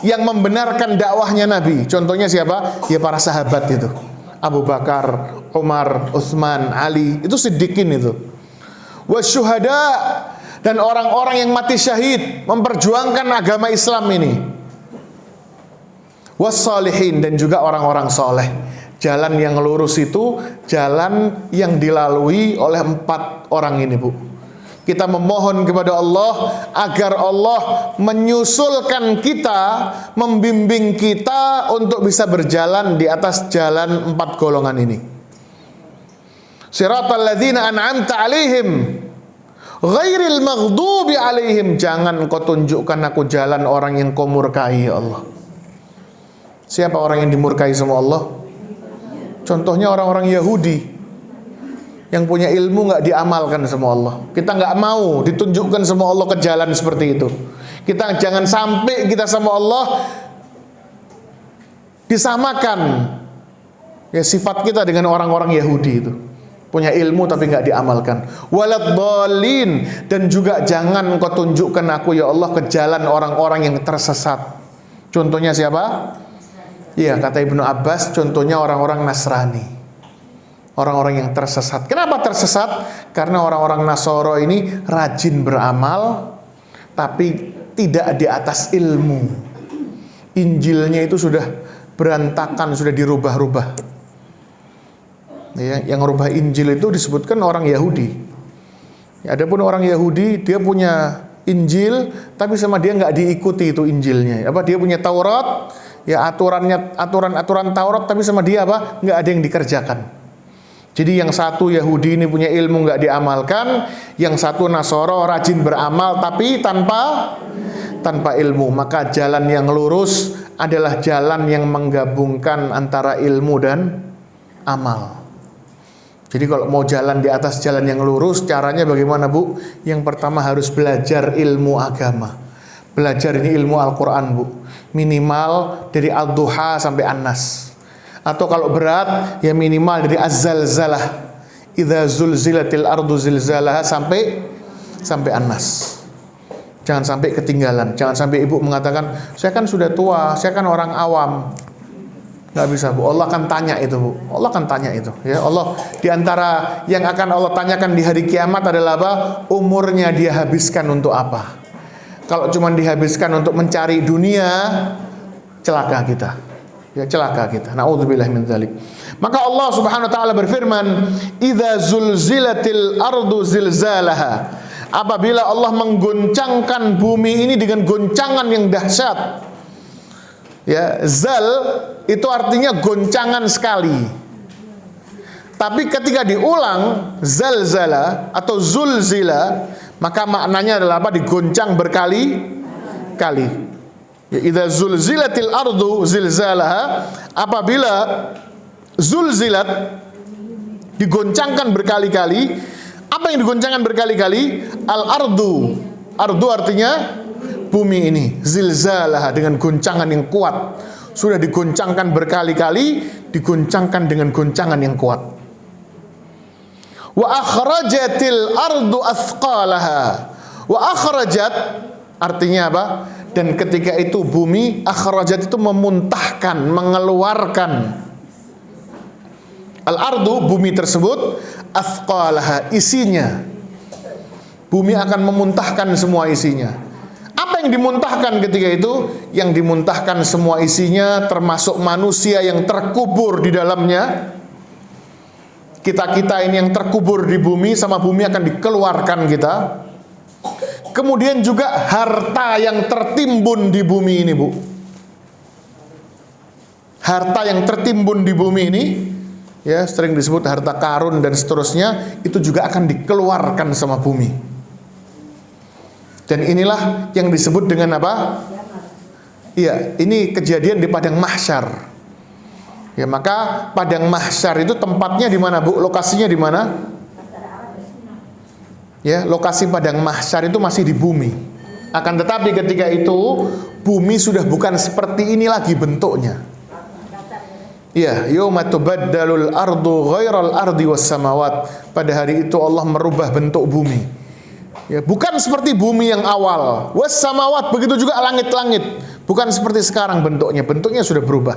yang membenarkan dakwahnya nabi. Contohnya siapa? Ya para sahabat itu, Abu Bakar, Umar, Utsman, Ali, itu siddiqin itu. Wasyuhada, dan orang-orang yang mati syahid memperjuangkan agama Islam ini. Wassalihin, dan juga orang-orang soleh. Jalan yang lurus itu jalan yang dilalui oleh 4 orang ini, Bu. Kita memohon kepada Allah agar Allah menyusulkan kita, membimbing kita untuk bisa berjalan di atas jalan 4 golongan ini. Siratal ladzina an'amta alaihim ghairil maghdubi alaihim. Jangan kau tunjukkan aku jalan orang yang kau murkai, ya Allah. Siapa orang yang dimurkai sama Allah? Contohnya orang-orang Yahudi yang punya ilmu nggak diamalkan sama Allah. Kita nggak mau ditunjukkan sama Allah ke jalan seperti itu. Kita jangan sampai kita sama Allah disamakan ya sifat kita dengan orang-orang Yahudi itu. Punya ilmu tapi nggak diamalkan. Waladhdallin, dan juga jangan kau tunjukkan aku ya Allah ke jalan orang-orang yang tersesat. Contohnya siapa? Iya, kata Ibnu Abbas, contohnya orang-orang Nasrani, orang-orang yang tersesat. Kenapa tersesat? Karena orang-orang Nasoro ini rajin beramal, tapi tidak di atas ilmu. Injilnya itu sudah berantakan, sudah dirubah-rubah. Ya, yang rubah Injil itu disebutkan orang Yahudi. Ya, adapun orang Yahudi, dia punya Injil, tapi sama dia nggak diikuti itu Injilnya. Apa? Dia punya Taurat. Ya aturan Taurat, tapi sama dia apa? Nggak ada yang dikerjakan. Jadi yang satu Yahudi ini punya ilmu nggak diamalkan, yang satu Nasoro rajin beramal tapi tanpa ilmu. Maka jalan yang lurus adalah jalan yang menggabungkan antara ilmu dan amal. Jadi kalau mau jalan di atas jalan yang lurus, caranya bagaimana, Bu? Yang pertama harus belajar ilmu agama. Belajar ini ilmu Al-Quran, Bu. Minimal dari Al-Duha sampai An-Nas. Atau kalau berat, ya minimal dari Az-Zalzalah. Idza zulzilatil ardu zilzalaha sampai An-Nas. Jangan sampai ketinggalan. Jangan sampai ibu mengatakan, saya kan sudah tua, saya kan orang awam. Nggak bisa, Bu. Allah akan tanya itu, Bu. Allah akan tanya itu. Ya Allah, diantara yang akan Allah tanyakan di hari kiamat adalah apa? Umurnya dia habiskan untuk apa? Kalau cuma dihabiskan untuk mencari dunia, celaka kita. Ya, celaka kita. Na'udzubillah min dzalik. Maka Allah Subhanahu wa taala berfirman, "Idza zulzilatil ardu zilzalaha." Apabila Allah menggoncangkan bumi ini dengan goncangan yang dahsyat. Ya, zal itu artinya goncangan sekali. Tapi ketika diulang zalzala atau zulzila, maka maknanya adalah apa? Digoncang berkali-kali. Ya, idza zulzilatil ardu zilzalaha, apabila zulzilat digoncangkan berkali-kali. Apa yang digoncangkan berkali-kali? Al-ardu. Ardu artinya bumi ini. Zilzalaha, dengan goncangan yang kuat. Sudah digoncangkan berkali-kali, digoncangkan dengan goncangan yang kuat. Wa akhrajatil ardu athqalaha. Wa akhrajat artinya apa? Dan ketika itu bumi, akhrajat itu memuntahkan, mengeluarkan. Al-ardu, bumi tersebut, athqalaha, isinya. Bumi akan memuntahkan semua isinya. Apa yang dimuntahkan ketika itu? Yang dimuntahkan semua isinya, termasuk manusia yang terkubur di dalamnya. Kita-kita ini yang terkubur di bumi, sama bumi akan dikeluarkan kita. Kemudian juga harta yang tertimbun di bumi ini, Bu. Harta yang tertimbun di bumi ini ya sering disebut harta karun dan seterusnya, itu juga akan dikeluarkan sama bumi. Dan inilah yang disebut dengan apa? Iya, ini kejadian di padang mahsyar. Ya, maka padang mahsyar itu tempatnya di mana, Bu? Lokasinya di mana? Ya, lokasi padang mahsyar itu masih di bumi. Akan tetapi ketika itu bumi sudah bukan seperti ini lagi bentuknya. Ya, yauma tubaddalul ardu ghairal ardi was samawat. Pada hari itu Allah merubah bentuk bumi. Ya, bukan seperti bumi yang awal. Was samawat, begitu juga langit-langit. Bukan seperti sekarang bentuknya. Bentuknya sudah berubah.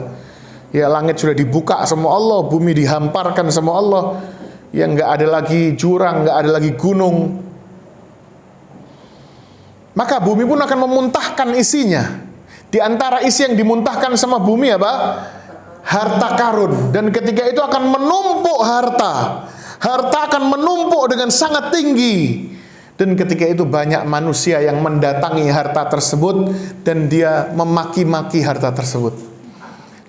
Ya, langit sudah dibuka sama Allah, bumi dihamparkan sama Allah. Ya, nggak ada lagi jurang, nggak ada lagi gunung. Maka bumi pun akan memuntahkan isinya. Di antara isi yang dimuntahkan sama bumi apa? Harta karun. Dan ketika itu akan menumpuk harta. Harta akan menumpuk dengan sangat tinggi. Dan ketika itu banyak manusia yang mendatangi harta tersebut dan dia memaki-maki harta tersebut.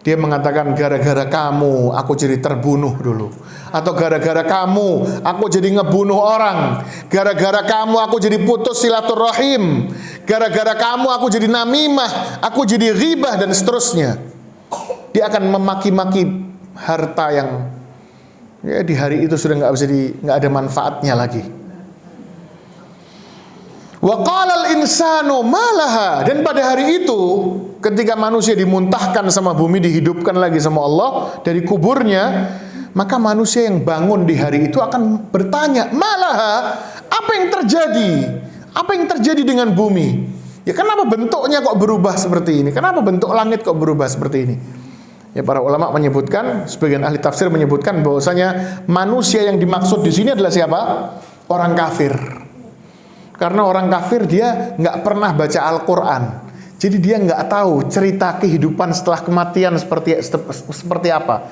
Dia mengatakan, gara-gara kamu aku jadi terbunuh dulu. Atau gara-gara kamu aku jadi ngebunuh orang. Gara-gara kamu aku jadi putus silaturahim. Gara-gara kamu aku jadi namimah, aku jadi ghibah dan seterusnya. Dia akan memaki-maki harta yang ya di hari itu sudah nggak ada manfaatnya lagi. Wa qalal insanu malaha, dan pada hari itu ketika manusia dimuntahkan sama bumi, dihidupkan lagi sama Allah dari kuburnya, maka manusia yang bangun di hari itu akan bertanya, malaha, apa yang terjadi? Apa yang terjadi dengan bumi? Ya, kenapa bentuknya kok berubah seperti ini? Kenapa bentuk langit kok berubah seperti ini? Ya, para ulama menyebutkan, sebagian ahli tafsir menyebutkan bahwasanya manusia yang dimaksud di sini adalah siapa? Orang kafir. Karena orang kafir dia nggak pernah baca Al-Quran, jadi dia nggak tahu cerita kehidupan setelah kematian seperti apa.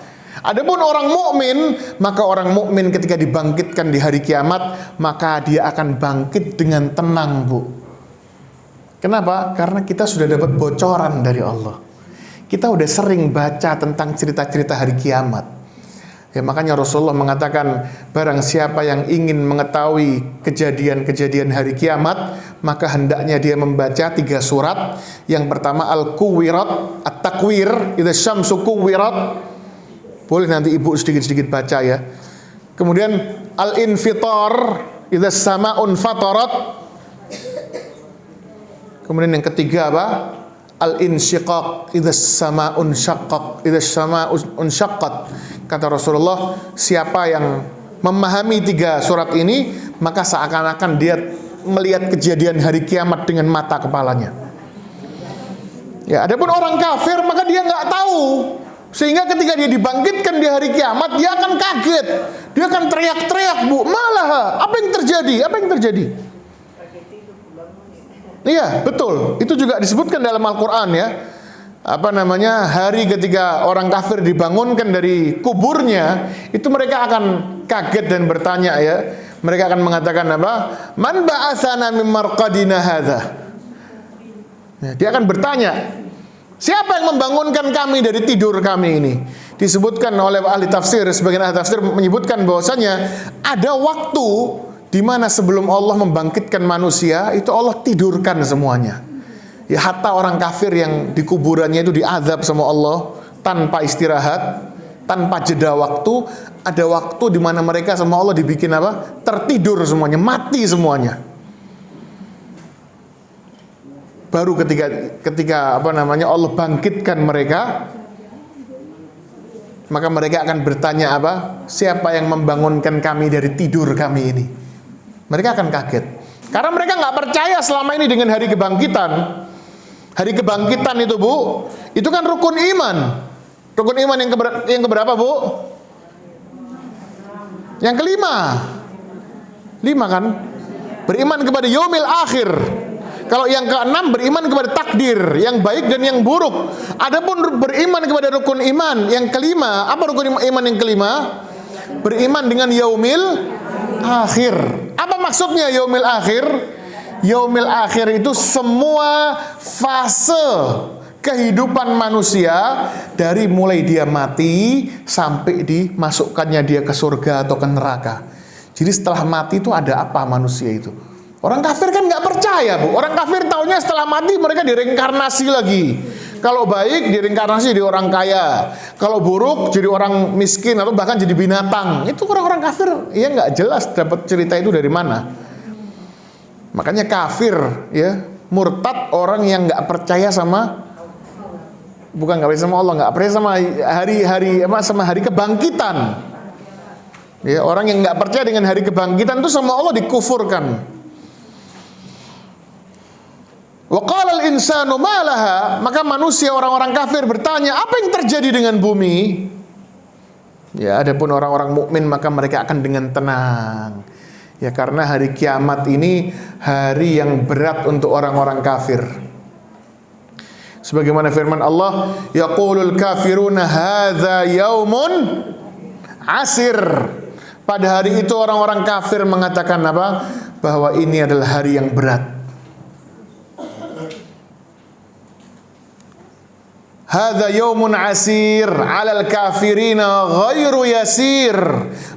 Adapun orang mukmin, maka orang mukmin ketika dibangkitkan di hari kiamat, maka dia akan bangkit dengan tenang, Bu. Kenapa? Karena kita sudah dapat bocoran dari Allah. Kita udah sering baca tentang cerita-cerita hari kiamat. Ya, makanya Rasulullah mengatakan, barang siapa yang ingin mengetahui kejadian-kejadian hari kiamat, maka hendaknya dia membaca 3 surat. Yang pertama Al-Kuwirat, At-Takwir, idza syamsu kuwirat. Boleh nanti ibu sedikit-sedikit baca ya. Kemudian Al-Infitar, idza sama'un fatarat. Kemudian yang ketiga apa? Al-insyiqaq, idza sama'un syaqqaq, idza sama'un syaqqat. Kata Rasulullah, siapa yang memahami 3 surat ini, maka seakan-akan dia melihat kejadian hari kiamat dengan mata kepalanya. Ya, adapun orang kafir, maka dia nggak tahu. Sehingga ketika dia dibangkitkan di hari kiamat, dia akan kaget. Dia akan teriak-teriak, Bu, malah apa yang terjadi? Apa yang terjadi? Iya, betul. Itu juga disebutkan dalam Al-Quran ya. Apa namanya, hari ketika orang kafir dibangunkan dari kuburnya, itu mereka akan kaget dan bertanya ya. Mereka akan mengatakan apa? Man ba'atsana min marqadina hadza. Ya, dia akan bertanya, siapa yang membangunkan kami dari tidur kami ini? Disebutkan oleh ahli tafsir, sebagian ahli tafsir menyebutkan bahwasanya ada waktu di mana sebelum Allah membangkitkan manusia, itu Allah tidurkan semuanya. Ya, hatta orang kafir yang di kuburannya itu diazab sama Allah tanpa istirahat, tanpa jeda waktu. Ada waktu di mana mereka sama Allah dibikin apa? Tertidur semuanya, mati semuanya. Baru ketika apa namanya, Allah bangkitkan mereka, maka mereka akan bertanya apa? Siapa yang membangunkan kami dari tidur kami ini? Mereka akan kaget. Karena mereka nggak percaya selama ini dengan hari kebangkitan. Hari kebangkitan itu, Bu, itu kan rukun iman. Rukun iman yang keberapa, Bu? Yang kelima. 5 kan? Beriman kepada yaumil akhir. Kalau yang ke-6 beriman kepada takdir, yang baik dan yang buruk. Adapun beriman kepada rukun iman yang kelima, apa rukun iman yang kelima? Beriman dengan yaumil akhir. Apa maksudnya yaumil akhir? Yaumil akhir itu semua fase kehidupan manusia dari mulai dia mati sampai dimasukkannya dia ke surga atau ke neraka. Jadi setelah mati itu ada apa manusia itu? Orang kafir kan nggak percaya, Bu. Orang kafir taunya setelah mati mereka direinkarnasi lagi. Kalau baik direinkarnasi jadi orang kaya, kalau buruk jadi orang miskin atau bahkan jadi binatang. Itu orang-orang kafir ya nggak jelas dapat cerita itu dari mana. Makanya kafir ya, murtad orang yang nggak percaya sama, bukan nggak percaya sama Allah, nggak percaya sama hari kebangkitan. Ya, orang yang nggak percaya dengan hari kebangkitan itu sama Allah dikufurkan. Wa qala al-insanu ma laha, maka manusia orang-orang kafir bertanya, apa yang terjadi dengan bumi? Ya, adapun orang-orang mukmin maka mereka akan dengan tenang. Ya, karena hari kiamat ini hari yang berat untuk orang-orang kafir. Sebagaimana firman Allah, yaqulul kafiruna hadza yaumun asir. Pada hari itu orang-orang kafir mengatakan apa? Bahwa ini adalah hari yang berat. Hadza yaumun asir 'alal kafirina ghairu yasir.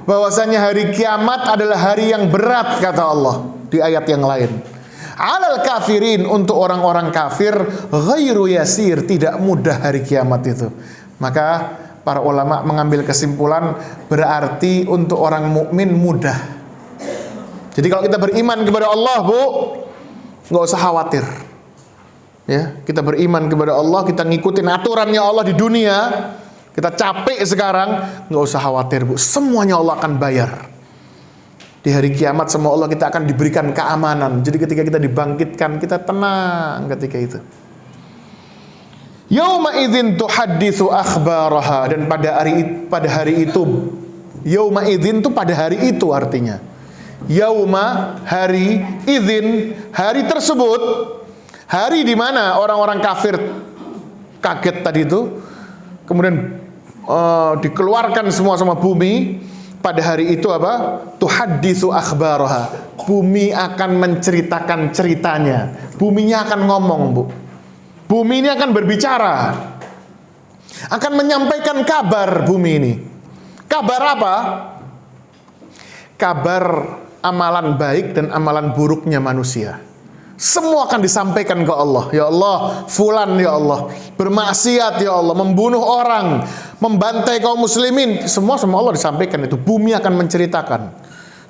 Bahwasanya hari kiamat adalah hari yang berat, kata Allah di ayat yang lain. 'Alal kafirin, untuk orang-orang kafir, ghairu yasir, tidak mudah hari kiamat itu. Maka para ulama mengambil kesimpulan berarti untuk orang mukmin mudah. Jadi kalau kita beriman kepada Allah, Bu, nggak usah khawatir. Ya, kita beriman kepada Allah, kita ngikutin aturannya Allah di dunia, kita capek sekarang, nggak usah khawatir, Bu. Semuanya Allah akan bayar. Di hari kiamat sama Allah kita akan diberikan keamanan. Jadi ketika kita dibangkitkan, kita tenang ketika itu. Yauma idzin tuhadditsu akhbaraha, dan pada hari itu, yauma idzin itu pada hari itu artinya. Yauma, hari, idzin, hari tersebut, hari di mana orang-orang kafir kaget tadi itu, kemudian dikeluarkan semua sama bumi. Pada hari itu apa? Tuhadditsu akhbaraha. Bumi akan menceritakan ceritanya. Buminya akan ngomong, Bu. Bumi ini akan berbicara. Akan menyampaikan kabar bumi ini. Kabar apa? Kabar amalan baik dan amalan buruknya manusia. Semua akan disampaikan ke Allah. Ya Allah, fulan ya Allah bermaksiat ya Allah, membunuh orang, membantai kaum muslimin, semua Allah disampaikan itu. Bumi akan menceritakan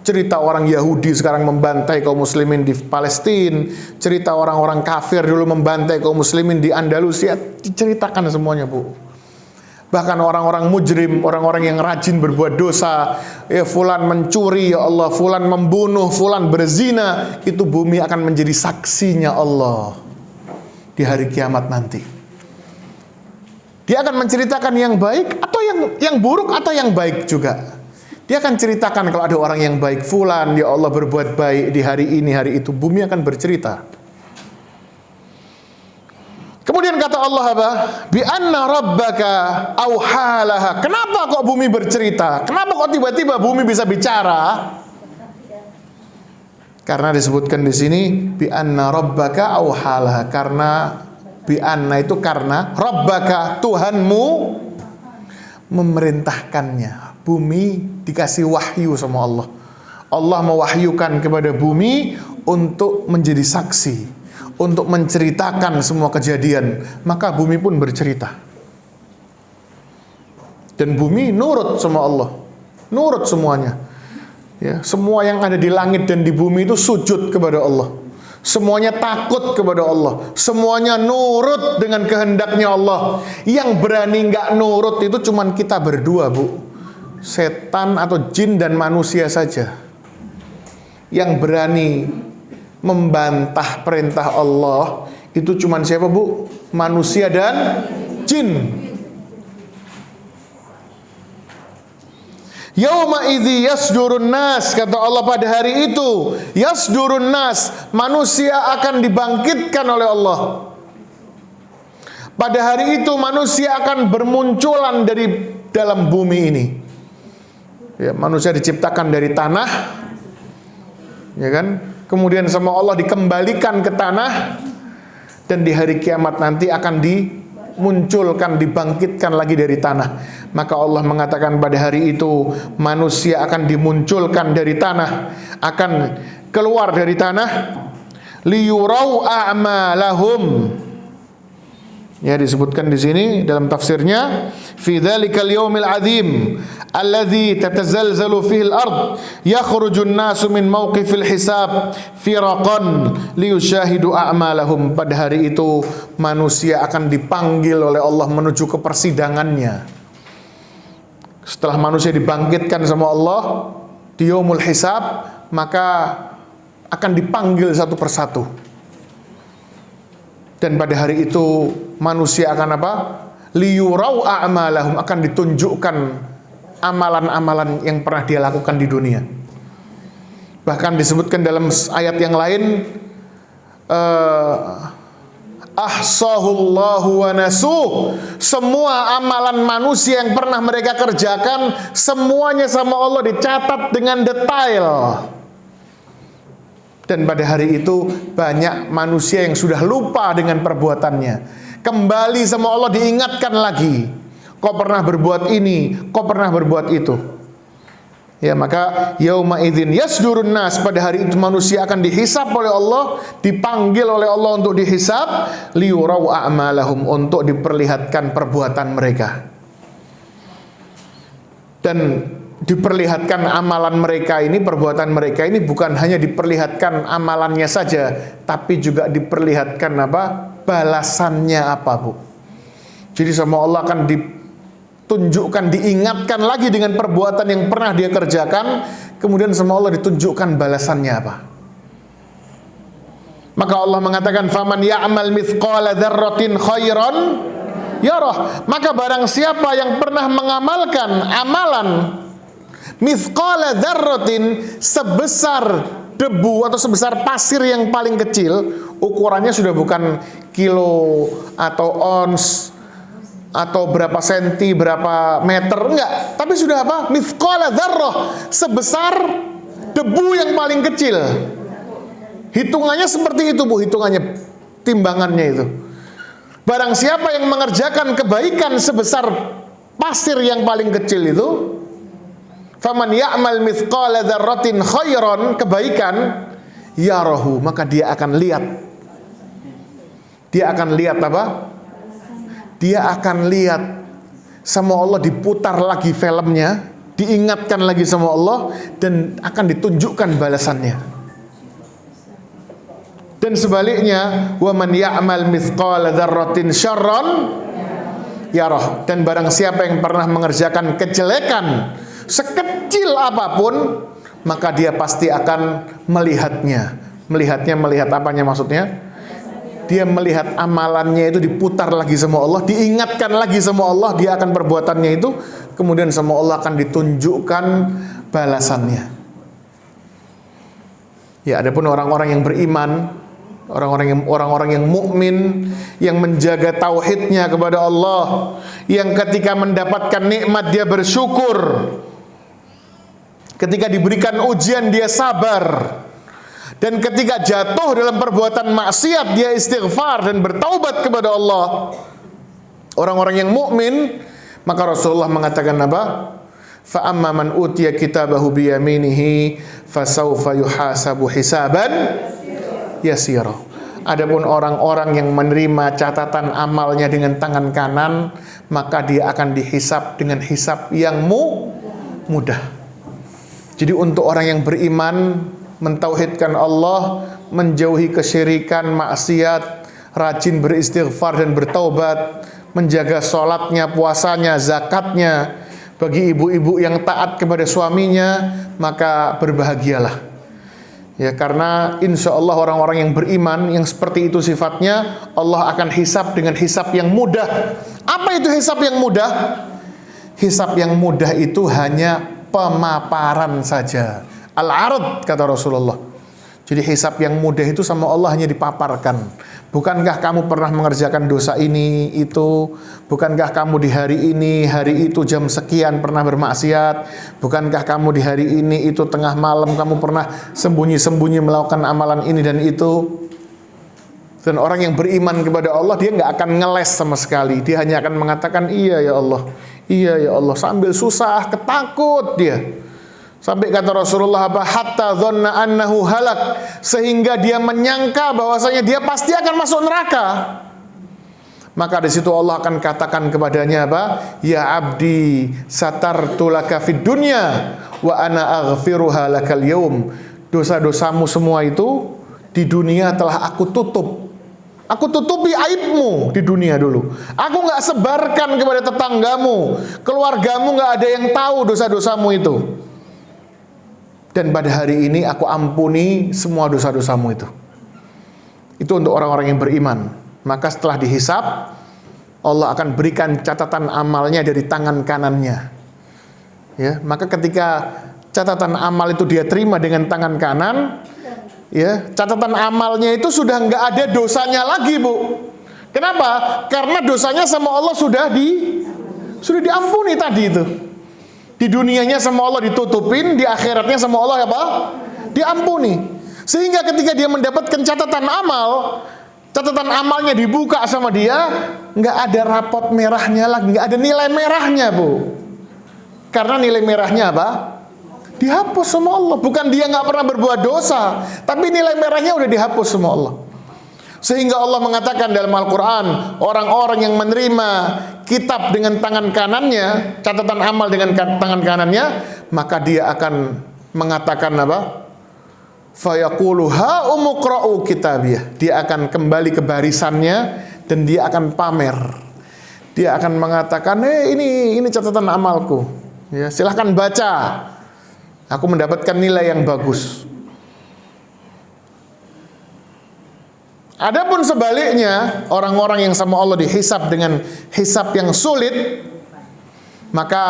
cerita orang Yahudi sekarang membantai kaum muslimin di Palestina, cerita orang-orang kafir dulu membantai kaum muslimin di Andalusia, diceritakan semuanya, Bu. Bahkan orang-orang mujrim, orang-orang yang rajin berbuat dosa, ya fulan mencuri ya Allah, fulan membunuh, fulan berzina, itu bumi akan menjadi saksinya Allah di hari kiamat nanti. Dia akan menceritakan yang baik atau yang buruk atau yang baik juga. Dia akan ceritakan kalau ada orang yang baik, fulan ya Allah berbuat baik di hari ini, hari itu, bumi akan bercerita. Kemudian kata Allah apa? Bi anna rabbaka auhalaha. Kenapa kok bumi bercerita? Kenapa kok tiba-tiba bumi bisa bicara? Karena disebutkan di sini bi anna rabbaka auhalaha. Karena bi anna itu karena rabbaka, Tuhanmu memerintahkannya. Bumi dikasih wahyu sama Allah. Allah mewahyukan kepada bumi untuk menjadi saksi, untuk menceritakan semua kejadian. Maka bumi pun bercerita. Dan bumi nurut sama Allah, nurut semuanya. Ya, semua yang ada di langit dan di bumi itu sujud kepada Allah. Semuanya takut kepada Allah. Semuanya nurut dengan kehendaknya Allah. Yang berani nggak nurut itu cuman kita berdua, Bu. Setan atau jin dan manusia saja. Yang berani membantah perintah Allah itu cuman siapa, Bu? Manusia dan jin. Yauma idzi yasdurun nas, kata Allah pada hari itu, yasdurun nas, manusia akan dibangkitkan oleh Allah. Pada hari itu manusia akan bermunculan dari dalam bumi ini. Ya, manusia diciptakan dari tanah, ya kan? Kemudian sama Allah dikembalikan ke tanah, dan di hari kiamat nanti akan munculkan, dibangkitkan lagi dari tanah. Maka Allah mengatakan pada hari itu manusia akan dimunculkan dari tanah, akan keluar dari tanah, liyurau a'malahum. Ya, disebutkan di sini dalam tafsirnya, fi dzalikal yaumil azim alladzi tatazalzalu fihi al-ard yakhrujun nasu min mauqifil hisab firaqan liyushahidu a'malahum. Pada hari itu manusia akan dipanggil oleh Allah menuju ke persidangannya. Setelah manusia dibangkitkan sama Allah di yaumul hisab, maka akan dipanggil satu persatu. Dan pada hari itu manusia akan apa? Liyurau a'malahum, akan ditunjukkan amalan-amalan yang pernah dia lakukan di dunia. Bahkan disebutkan dalam ayat yang lain, ahsahullahu wa nasuh, semua amalan manusia yang pernah mereka kerjakan semuanya sama Allah dicatat dengan detail. Dan pada hari itu banyak manusia yang sudah lupa dengan perbuatannya, kembali sama Allah diingatkan lagi, kau pernah berbuat ini, kau pernah berbuat itu. Ya, maka yauma idzin yasdurun nas, pada hari itu manusia akan dihisab oleh Allah, dipanggil oleh Allah untuk dihisab, liyurau a'malahum, untuk diperlihatkan perbuatan mereka. Dan diperlihatkan amalan mereka ini, perbuatan mereka ini bukan hanya diperlihatkan amalannya saja, tapi juga diperlihatkan apa? Balasannya apa, Bu. Jadi sama Allah akan ditunjukkan, diingatkan lagi dengan perbuatan yang pernah dia kerjakan, kemudian sama Allah ditunjukkan balasannya apa. Maka Allah mengatakan, faman ya'mal mithqala dzarratin khairan yarah. Maka barang siapa yang pernah mengamalkan amalan mithqala dzarratin, sebesar debu atau sebesar pasir yang paling kecil, ukurannya sudah bukan kilo atau ons atau berapa senti, berapa meter, enggak, tapi sudah apa? Mithqala dzarrah, sebesar debu yang paling kecil. Hitungannya seperti itu, Bu, hitungannya, timbangannya itu. Barang siapa yang mengerjakan kebaikan sebesar pasir yang paling kecil itu, faman ya'mal mithqala dzarratin khairan, kebaikan, yarahu, maka dia akan lihat. Dia akan lihat apa? Dia akan lihat sama Allah, diputar lagi filmnya, diingatkan lagi sama Allah, dan akan ditunjukkan balasannya. Dan sebaliknya, wa man ya'mal mithqala dzarratin syarran yarah. Dan barang siapa yang pernah mengerjakan kejelekan sekecil apapun, maka dia pasti akan melihatnya. Melihat apanya maksudnya? Dia melihat amalannya itu diputar lagi sama Allah, diingatkan lagi sama Allah, dia akan perbuatannya itu, kemudian sama Allah akan ditunjukkan balasannya. Ya, adapun orang-orang yang beriman, orang-orang yang mukmin, yang menjaga tauhidnya kepada Allah, yang ketika mendapatkan nikmat dia bersyukur, ketika diberikan ujian dia sabar, dan ketika jatuh dalam perbuatan maksiat dia istighfar dan bertaubat kepada Allah. Orang-orang yang mukmin, maka Rasulullah mengatakan apa? Fa amma man utiya kitabahu bi yaminihi fasawfa yuhasabu hisaban yasira. Adapun orang-orang yang menerima catatan amalnya dengan tangan kanan, maka dia akan dihisab dengan hisab yang mudah. Jadi untuk orang yang beriman, mentauhidkan Allah, menjauhi kesyirikan, maksiat, rajin beristighfar dan bertaubat, menjaga sholatnya, puasanya, zakatnya, bagi ibu-ibu yang taat kepada suaminya, maka berbahagialah. Ya, karena insya Allah orang-orang yang beriman, yang seperti itu sifatnya, Allah akan hisab dengan hisab yang mudah. Apa itu hisab yang mudah? Hisab yang mudah itu hanya pemaparan saja. Al-arad, kata Rasulullah. Jadi hisab yang mudah itu sama Allah hanya dipaparkan. Bukankah kamu pernah mengerjakan dosa ini, itu? Bukankah kamu di hari ini, hari itu jam sekian pernah bermaksiat? Bukankah kamu di hari ini, itu tengah malam kamu pernah sembunyi-sembunyi melakukan amalan ini dan itu? Dan orang yang beriman kepada Allah, dia nggak akan ngeles sama sekali. Dia hanya akan mengatakan, iya ya Allah, iya ya Allah, sambil susah, ketakut dia. Sampai kata Rasulullah apa? Hatta dhanna annahu halak, sehingga dia menyangka bahwasanya dia pasti akan masuk neraka. Maka di situ Allah akan katakan kepadanya apa? Ya abdi, satartu laka fid dunya wa ana aghfiruha lakal yaum. Dosa-dosamu semua itu di dunia telah aku tutup. Aku tutupi aibmu di dunia dulu. Aku nggak sebarkan kepada tetanggamu, keluargamu, nggak ada yang tahu dosa-dosamu itu. Dan pada hari ini aku ampuni semua dosa-dosamu itu. Itu untuk orang-orang yang beriman. Maka setelah dihisab, Allah akan berikan catatan amalnya dari tangan kanannya. Ya, maka ketika catatan amal itu dia terima dengan tangan kanan, ya, catatan amalnya itu sudah nggak ada dosanya lagi, Bu. Kenapa? Karena dosanya sama Allah sudah diampuni tadi itu. Di dunianya sama Allah ditutupin, di akhiratnya sama Allah apa? Diampuni. Sehingga ketika dia mendapatkan catatan amalnya dibuka sama dia, nggak ada rapot merahnya lagi, nggak ada nilai merahnya, Bu. Karena nilai merahnya apa? Dihapus sama Allah. Bukan dia nggak pernah berbuat dosa, tapi nilai merahnya udah dihapus sama Allah. Sehingga Allah mengatakan dalam Al-Quran, orang-orang yang menerima kitab dengan tangan kanannya, catatan amal dengan tangan kanannya, maka dia akan mengatakan apa? Fayaqulu ha umuqra'u kitabiyah. Dia akan kembali ke barisannya dan dia akan pamer. Dia akan mengatakan, ini catatan amalku. Ya, silahkan baca. Aku mendapatkan nilai yang bagus. Adapun sebaliknya, orang-orang yang sama Allah dihisab dengan hisab yang sulit, maka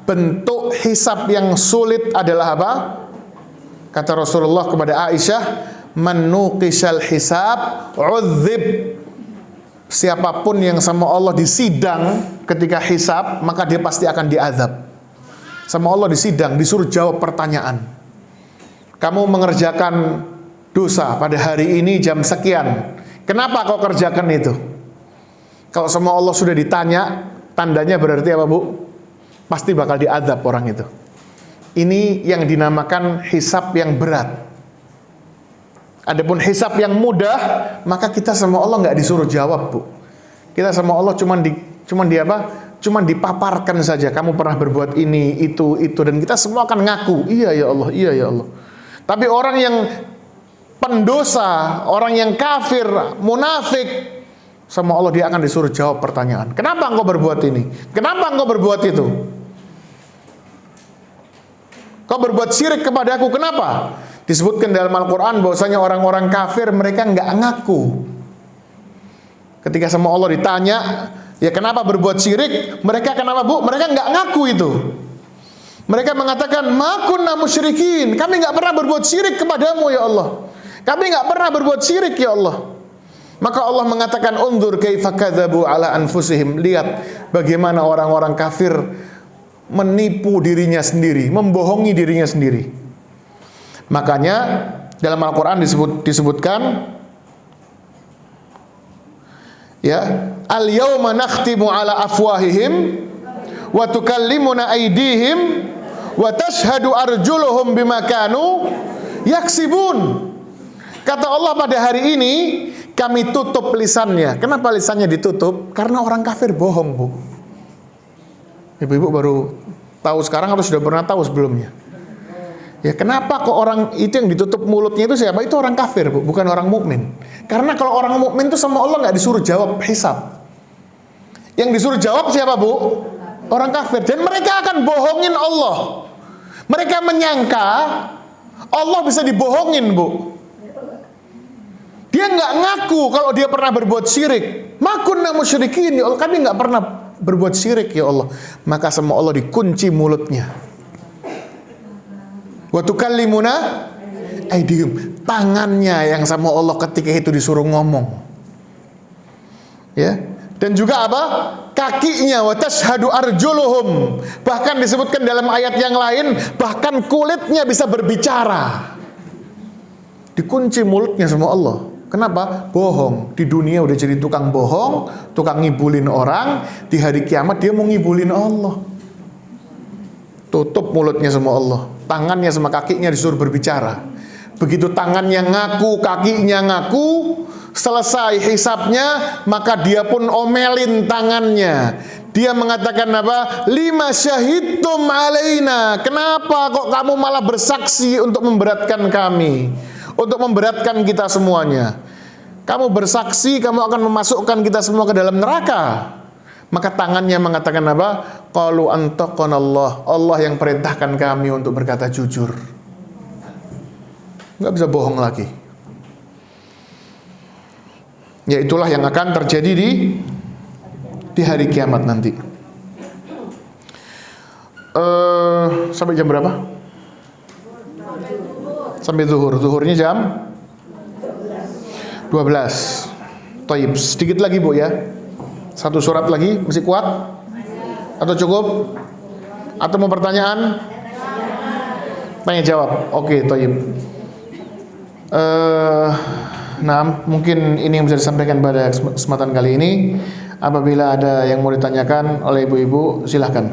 bentuk hisab yang sulit adalah apa? Kata Rasulullah kepada Aisyah, man nuqishal hisab udzib. Siapapun yang sama Allah disidang ketika hisab, maka dia pasti akan diazab. Sama Allah disidang, disuruh jawab pertanyaan. Kamu mengerjakan dosa pada hari ini jam sekian, kenapa kau kerjakan itu? Kalau sama Allah sudah ditanya, tandanya berarti apa, Bu? Pasti bakal diazab orang itu. Ini yang dinamakan hisab yang berat. Adapun hisab yang mudah, maka kita sama Allah nggak disuruh jawab, Bu. Kita sama Allah cuman dipaparkan saja. Kamu pernah berbuat ini, itu, dan kita semua akan ngaku, iya ya Allah, iya ya Allah. Tapi orang yang pendosa, orang yang kafir, munafik, sama Allah dia akan disuruh jawab pertanyaan. Kenapa engkau berbuat ini? Kenapa engkau berbuat itu? Kau berbuat syirik kepada aku, kenapa? Disebutkan dalam Al-Quran bahwasanya orang-orang kafir mereka nggak ngaku. Ketika sama Allah ditanya, ya kenapa berbuat syirik? Mereka kenapa, Bu? Mereka nggak ngaku itu. Mereka mengatakan, ma kunna musyrikin. Kami nggak pernah berbuat syirik kepadamu ya Allah. Kami nggak pernah berbuat syirik ya Allah. Maka Allah mengatakan, unzur kaifa kadzabu ala anfusihim. Lihat bagaimana orang-orang kafir menipu dirinya sendiri, membohongi dirinya sendiri. Makanya dalam Al-Quran disebutkan, ya, al-yawma nakhtimu ala afwahihim wa tukallimuna aydihim wa tashhadu arjuluhum bima kanu yaksibun. Kata Allah, pada hari ini kami tutup lisannya. Kenapa lisannya ditutup? Karena orang kafir bohong, Bu. Ibu-ibu baru tahu sekarang atau sudah pernah tahu sebelumnya? Ya, kenapa kok orang itu yang ditutup mulutnya itu siapa? Itu orang kafir, Bu, bukan orang mukmin. Karena kalau orang mukmin itu sama Allah nggak disuruh jawab hisab. Yang disuruh jawab siapa, Bu? Orang kafir. Dan mereka akan bohongin Allah. Mereka menyangka Allah bisa dibohongin, Bu. Dia nggak ngaku kalau dia pernah berbuat syirik. Ma kunna musyrikin, ya Allah, kami nggak pernah berbuat syirik ya Allah. Maka sama Allah dikunci mulutnya. Wa tukallimuna aydihim, tangannya yang sama Allah ketika itu disuruh ngomong. Ya. Dan juga apa? Kakinya, wa tashhadu arjuluhum. Bahkan disebutkan dalam ayat yang lain, bahkan kulitnya bisa berbicara. Dikunci mulutnya sama Allah. Kenapa? Bohong. Di dunia udah jadi tukang bohong, tukang ngibulin orang. Di hari kiamat dia mau ngibulin Allah. Tutup mulutnya sama Allah, tangannya sama kakinya disuruh berbicara. Begitu tangannya ngaku, kakinya ngaku, selesai hisabnya, maka dia pun omelin tangannya. Dia mengatakan apa? Lima syahidtum alaina. Kenapa kok kamu malah bersaksi untuk memberatkan kami? Untuk memberatkan kita semuanya. Kamu bersaksi, kamu akan memasukkan kita semua ke dalam neraka. Maka tangannya mengatakan apa? Qalu antaqanallah. Allah yang perintahkan kami untuk berkata jujur. Nggak bisa bohong lagi. Ya itulah yang akan terjadi di hari kiamat nanti. Sampai jam berapa? Sampai zuhur. Zuhurnya jam 12. Thayyib. Sedikit lagi Bu ya. Satu surat lagi, masih kuat? Atau cukup? Atau mau pertanyaan? Tanya jawab. Oke, thayyib. Nah, mungkin ini yang bisa disampaikan pada kesempatan kali ini. Apabila ada yang mau ditanyakan oleh ibu-ibu, silahkan.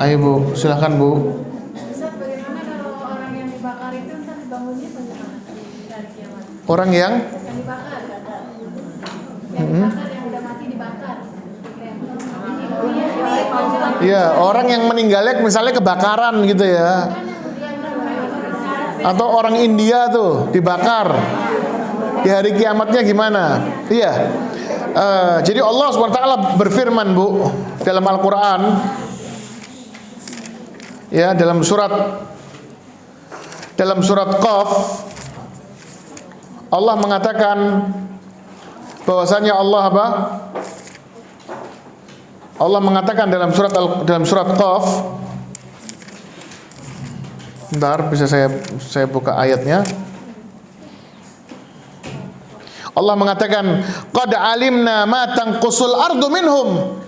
Ayo Bu, silahkan Bu.
Ustaz, bagaimana kalau orang yang dibakar itu ntar dibangunnya bagaimana dari kiamat?
Orang yang
Dibakar, yang udah mati dibakar.
Iya, orang yang meninggalnya misalnya kebakaran gitu ya. Atau orang India tuh dibakar. Di hari kiamatnya gimana? Iya. Jadi Allah SWT berfirman Bu dalam Al-Quran, ya, dalam surat Qaf, Allah mengatakan bahwasanya Allah apa? Allah mengatakan dalam surat Qaf. Bentar, bisa saya buka ayatnya. Allah mengatakan, qad alimna ma tanqusul ardu minhum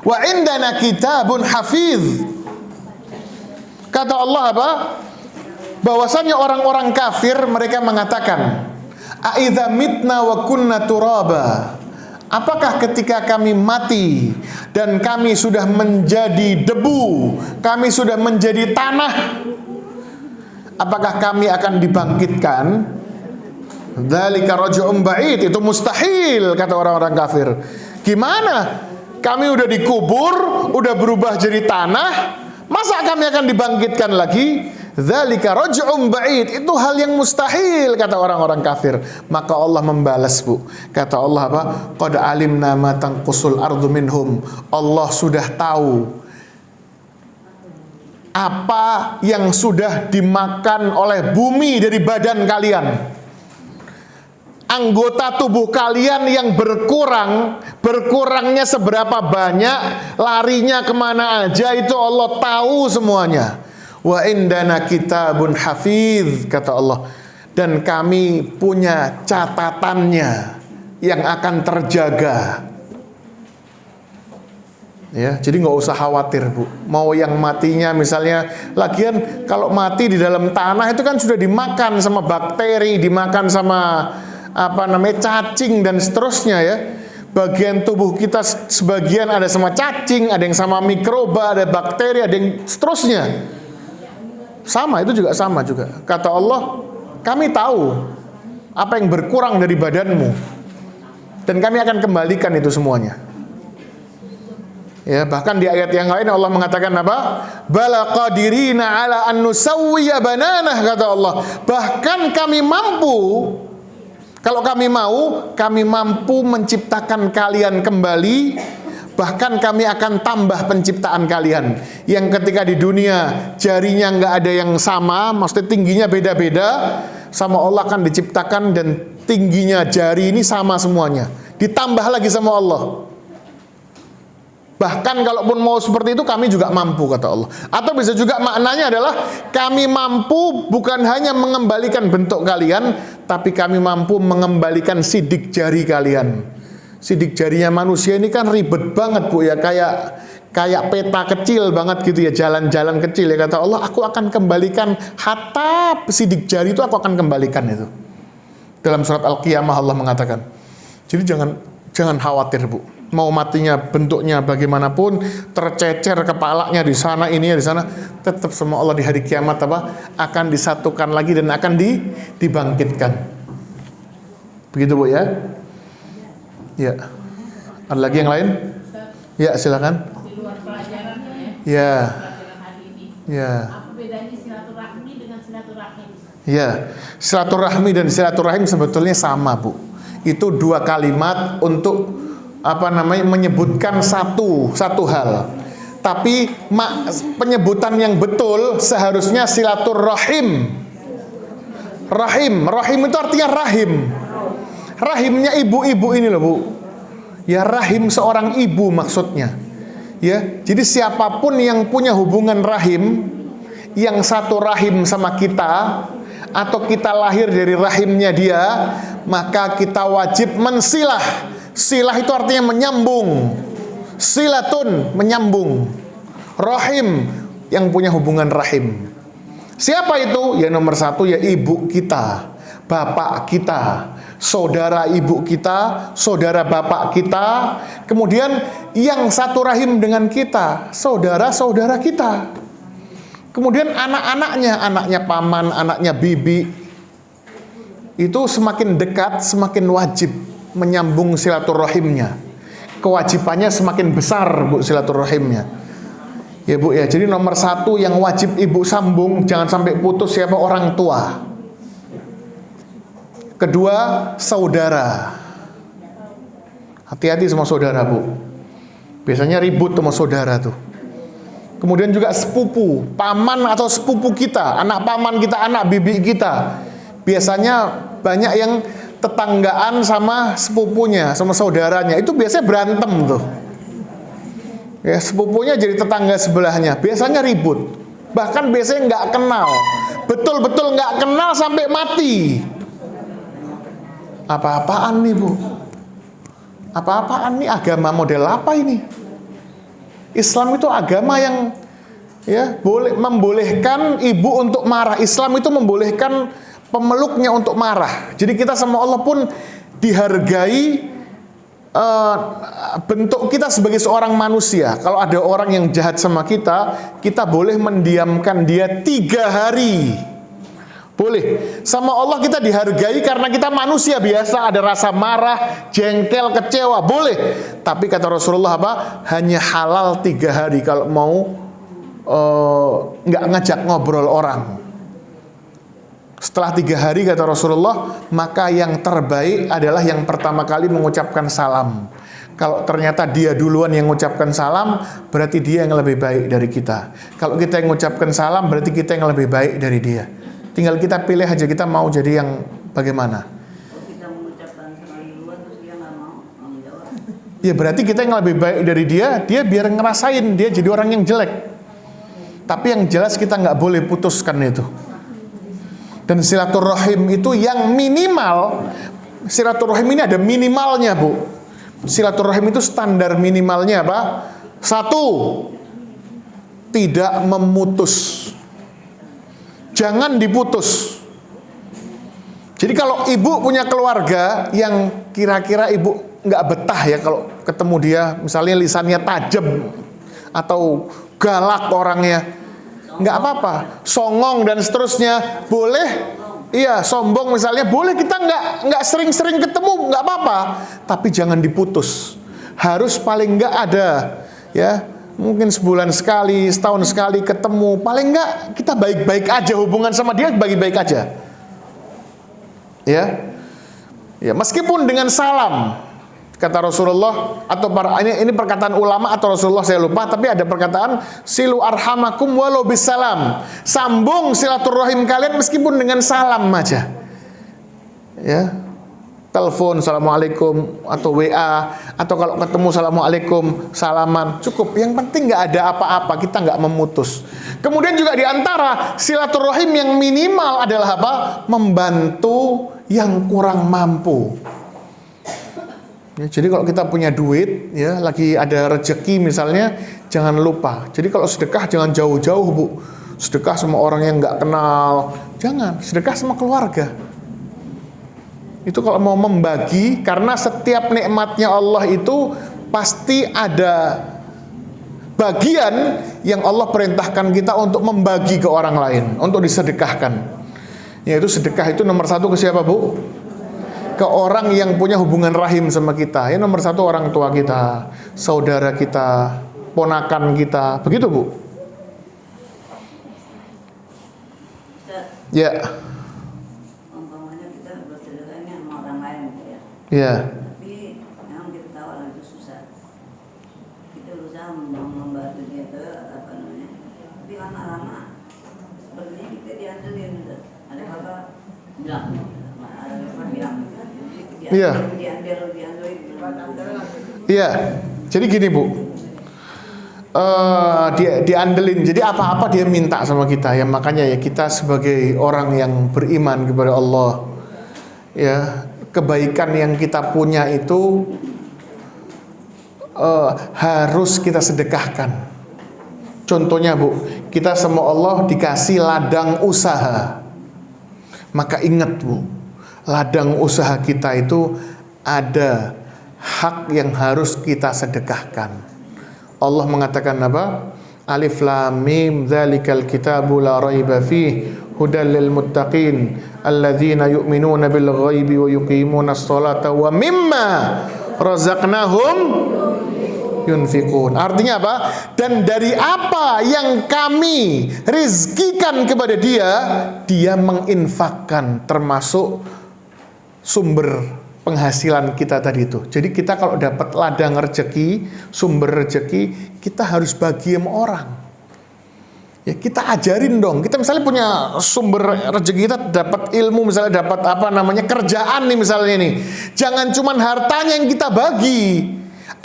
wa indana kitabun hafiz. Kata Allah apa? Bahwasanya orang-orang kafir mereka mengatakan, a idza mitna wa kunna turaba. Apakah ketika kami mati dan kami sudah menjadi debu, kami sudah menjadi tanah, apakah kami akan dibangkitkan? Dzalika raj'un ba'id. Itu mustahil, kata orang-orang kafir. Gimana? Kami udah dikubur, udah berubah jadi tanah, masa kami akan dibangkitkan lagi? Dzalika raj'un ba'id. Itu hal yang mustahil, kata orang-orang kafir. Maka Allah membalas Bu. Kata Allah apa? Qad alimna ma tanqusul ardu minhum. Allah sudah tahu apa yang sudah dimakan oleh bumi dari badan kalian. Anggota tubuh kalian yang berkurangnya seberapa banyak, larinya kemana aja, itu Allah tahu semuanya. Wa indana kitabun hafiz, kata Allah, dan kami punya catatannya yang akan terjaga. Ya, jadi nggak usah khawatir Bu. Mau yang matinya misalnya, lagian kalau mati di dalam tanah itu kan sudah dimakan sama bakteri, dimakan sama cacing dan seterusnya ya. Bagian tubuh kita sebagian ada sama cacing, ada yang sama mikroba, ada bakteri, ada yang seterusnya. Sama, itu juga sama juga. Kata Allah, kami tahu apa yang berkurang dari badanmu dan kami akan kembalikan itu semuanya. Ya, bahkan di ayat yang lain Allah mengatakan apa? Bala qadirina ala an nusawwiya bananah, kata Allah. Bahkan kami mampu, kalau kami mau, kami mampu menciptakan kalian kembali. Bahkan kami akan tambah penciptaan kalian. Yang ketika di dunia jarinya nggak ada yang sama, maksudnya tingginya beda-beda, sama Allah akan diciptakan dan tingginya jari ini sama semuanya. Ditambah lagi sama Allah. Bahkan kalaupun mau seperti itu kami juga mampu, kata Allah. Atau bisa juga maknanya adalah kami mampu bukan hanya mengembalikan bentuk kalian, tapi kami mampu mengembalikan sidik jari kalian. Sidik jarinya manusia ini kan ribet banget Bu ya, kayak kayak peta kecil banget gitu ya, jalan-jalan kecil ya, kata Allah, aku akan kembalikan hatta sidik jari itu, aku akan kembalikan itu. Dalam surat Al-Qiyamah Allah mengatakan. Jadi jangan khawatir, Bu. Mau matinya bentuknya bagaimanapun, tercecer kepalanya di sana, ini ya di sana, tetap sama Allah di hari kiamat akan disatukan lagi dan akan dibangkitkan. Begitu, Bu ya. Ya. Ada lagi yang lain? Ya, silakan.
Di luar pelajarannya
Ya.
pelajaran hari ini.
Ya.
Apa bedanya silaturahmi dengan silaturahim?
Ya, silaturahmi dan silaturahim sebetulnya sama, Bu. Itu dua kalimat untuk menyebutkan satu hal. Tapi penyebutan yang betul seharusnya silaturahim. Rahim itu artinya rahim. Rahimnya ibu-ibu ini loh, Bu. Ya, rahim seorang ibu maksudnya. Ya, jadi siapapun yang punya hubungan rahim, yang satu rahim sama kita, atau kita lahir dari rahimnya dia, maka kita wajib mensilah. Silah itu artinya menyambung. Silatun, menyambung. Rahim, yang punya hubungan rahim. Siapa itu? Ya nomor satu ya ibu kita, bapak kita, saudara ibu kita, saudara bapak kita. Kemudian yang satu rahim dengan kita, saudara-saudara kita. Kemudian anak-anaknya, anaknya paman, anaknya bibi. Itu semakin dekat, semakin wajib menyambung silaturahimnya. Kewajibannya semakin besar, Bu, silaturahimnya. Ya, Bu ya. Jadi nomor satu yang wajib ibu sambung, jangan sampai putus, siapa? Orang tua. Kedua, saudara. Hati-hati sama saudara, Bu. Biasanya ribut sama saudara tuh. Kemudian juga sepupu, paman atau sepupu kita, anak paman kita, anak bibi kita. Biasanya banyak yang tetanggaan sama sepupunya, sama saudaranya. Itu biasanya berantem tuh. Ya, sepupunya jadi tetangga sebelahnya. Biasanya ribut. Bahkan biasanya nggak kenal. Betul-betul nggak kenal sampai mati. Apa-apaan nih, Bu? Apa-apaan nih? Agama model apa ini? Islam itu agama yang membolehkan ibu untuk marah. Islam itu membolehkan pemeluknya untuk marah. Jadi kita sama Allah pun dihargai bentuk kita sebagai seorang manusia. Kalau ada orang yang jahat sama kita, kita boleh mendiamkan dia 3 hari. Boleh. Sama Allah kita dihargai karena kita manusia biasa, ada rasa marah, jengkel, kecewa, boleh. Tapi kata Rasulullah hanya halal 3 hari kalau mau nggak ngajak ngobrol orang. Setelah 3 hari kata Rasulullah, maka yang terbaik adalah yang pertama kali mengucapkan salam. Kalau ternyata dia duluan yang mengucapkan salam, berarti dia yang lebih baik dari kita. Kalau kita yang mengucapkan salam, berarti kita yang lebih baik dari dia. Tinggal kita pilih aja, kita mau jadi yang bagaimana.
Kita mengucapkan salam duluan terus dia nggak mau menjawab.
Ya berarti kita yang lebih baik dari dia, dia biar ngerasain dia jadi orang yang jelek. Tapi yang jelas kita nggak boleh putuskan itu. Dan silaturahim itu yang minimal, silaturahim ini ada minimalnya, Bu. Silaturahim itu standar minimalnya apa? 1, tidak memutus. Jangan diputus. Jadi kalau ibu punya keluarga yang kira-kira ibu nggak betah ya kalau ketemu dia, misalnya lisannya tajam atau galak orangnya, nggak apa-apa, songong dan seterusnya, boleh. Iya, sombong misalnya, boleh, kita nggak sering-sering ketemu, nggak apa-apa. Tapi jangan diputus. Harus paling nggak ada, ya, mungkin sebulan sekali, setahun sekali ketemu. Paling nggak kita baik-baik aja, hubungan sama dia baik-baik aja. Ya, ya, meskipun dengan salam. Kata Rasulullah atau ini perkataan ulama atau Rasulullah saya lupa, tapi ada perkataan silu arhamakum walau bisalam. Sambung silaturahim kalian meskipun dengan salam aja. Ya. Telepon assalamualaikum atau WA, atau kalau ketemu assalamualaikum, salaman, cukup. Yang penting nggak ada apa-apa, kita nggak memutus. Kemudian juga diantara silaturahim yang minimal adalah apa? Membantu yang kurang mampu. Ya, jadi kalau kita punya duit, ya lagi ada rezeki misalnya, jangan lupa. Jadi kalau sedekah jangan jauh-jauh, Bu. Sedekah sama orang yang nggak kenal, jangan. Sedekah sama keluarga. Itu kalau mau membagi, karena setiap nikmatnya Allah itu pasti ada bagian yang Allah perintahkan kita untuk membagi ke orang lain, untuk disedekahkan. Yaitu sedekah itu nomor satu ke siapa, Bu? Ke orang yang punya hubungan rahim sama kita. Ya nomor satu orang tua kita, saudara kita, ponakan kita. Begitu, Bu? Ya.
Umpamanya kita bersedekahnya sama orang lain gitu ya.
Ya.
Tapi memang kita tahu orang itu susah. Kita berusaha membantu dia ke apa namanya. Tapi lama-lama sepertinya kita diandelin. Ada kakak bilang, ada kakak bilang,
Iya.
diandelin.
Iya. Jadi gini, Bu. Diandelin. Jadi apa-apa dia minta sama kita. Ya makanya ya kita sebagai orang yang beriman kepada Allah, ya kebaikan yang kita punya itu harus kita sedekahkan. Contohnya, Bu, kita sama Allah dikasih ladang usaha. Maka ingat, Bu, ladang usaha kita itu ada hak yang harus kita sedekahkan. Allah mengatakan apa? Alif lam mim dzalikal kitabu la raiba fihi hudal lil muttaqin alladzina yu'minuna bil ghaibi wa yuqimunas sholata wa mimma razaqnahum yunfikun. Artinya apa? Dan dari apa yang kami rizkikan kepada dia, dia menginfakkan, termasuk sumber penghasilan kita tadi itu. Jadi kita kalau dapat ladang rezeki, sumber rezeki, kita harus bagi sama orang. Ya kita ajarin dong. Kita misalnya punya sumber rezeki, kita dapat ilmu, misalnya dapat apa namanya kerjaan nih misalnya nih. Jangan cuman hartanya yang kita bagi.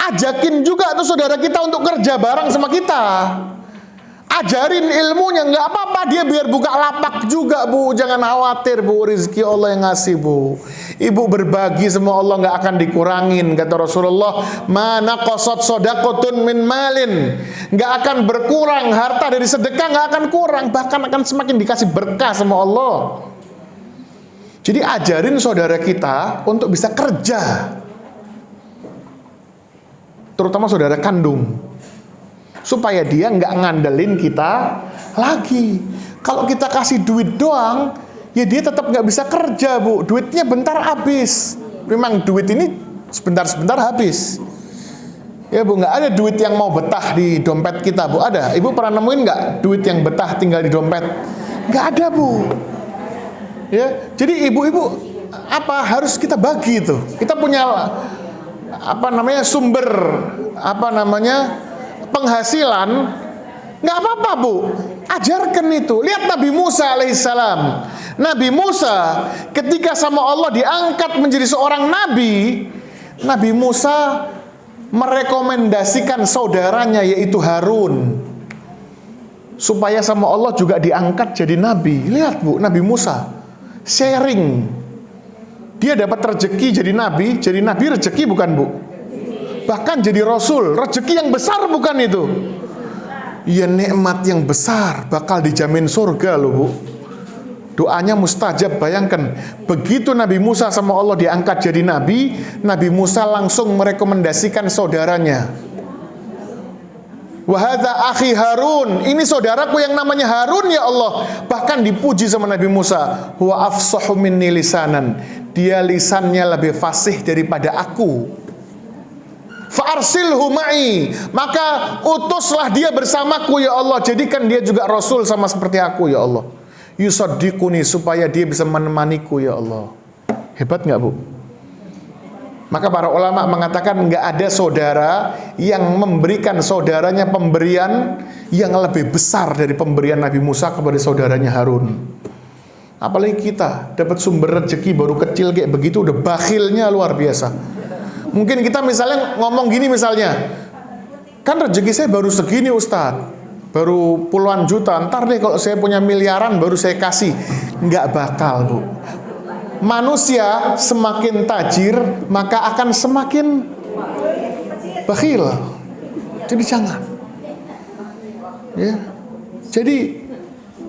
Ajakin juga tuh saudara kita untuk kerja bareng sama kita. Ajarin ilmunya, nggak apa-apa dia biar buka lapak juga, Bu. Jangan khawatir, Bu, rezeki Allah yang ngasih, Bu. Ibu berbagi sama Allah nggak akan dikurangin, kata Rasulullah. Mana qasat shadaqatun min malin, nggak akan berkurang harta dari sedekah, nggak akan kurang, bahkan akan semakin dikasih berkah sama Allah. Jadi ajarin saudara kita untuk bisa kerja, terutama saudara kandung, supaya dia nggak ngandelin kita lagi. Kalau kita kasih duit doang, ya dia tetap nggak bisa kerja, Bu. Duitnya bentar habis. Memang duit ini sebentar-sebentar habis. Ya, Bu, nggak ada duit yang mau betah di dompet kita, Bu. Ada? Ibu pernah nemuin nggak duit yang betah tinggal di dompet? Nggak ada, Bu. Ya, jadi ibu-ibu apa harus kita bagi itu. Kita punya apa namanya sumber apa namanya penghasilan, nggak apa-apa, Bu, ajarkan itu. Lihat Nabi Musa alaihissalam. Nabi Musa ketika sama Allah diangkat menjadi seorang nabi, Nabi Musa merekomendasikan saudaranya yaitu Harun supaya sama Allah juga diangkat jadi nabi. Lihat, Bu, Nabi Musa sharing. Dia dapat rezeki jadi nabi rezeki bukan, Bu? Bahkan jadi rasul, rezeki yang besar bukan itu? Ya nikmat yang besar, bakal dijamin surga loh, Bu. Doanya mustajab. Bayangkan, begitu Nabi Musa sama Allah diangkat jadi nabi, Nabi Musa langsung merekomendasikan saudaranya. Wa hadza akhi Harun, ini saudaraku yang namanya Harun ya Allah. Bahkan dipuji sama Nabi Musa, huwa afsahu minni lisanan, dia lisannya lebih fasih daripada aku. Fa'arsilhu ma'i, maka utuslah dia bersamaku ya Allah, jadikan dia juga rasul sama seperti aku ya Allah. Yusaddiquni, supaya dia bisa menemaniku ya Allah. Hebat nggak, Bu? Maka para ulama mengatakan nggak ada saudara yang memberikan saudaranya pemberian yang lebih besar dari pemberian Nabi Musa kepada saudaranya Harun. Apalagi kita dapat sumber rezeki baru kecil kayak begitu, udah bakhilnya luar biasa. Mungkin kita misalnya ngomong gini misalnya, kan rezeki saya baru segini Ustadz, baru puluhan juta, ntar deh kalau saya punya miliaran baru saya kasih. Nggak bakal, Bu. manusia semakin tajir, maka akan semakin bakhil. Jadi jangan. Ya. Jadi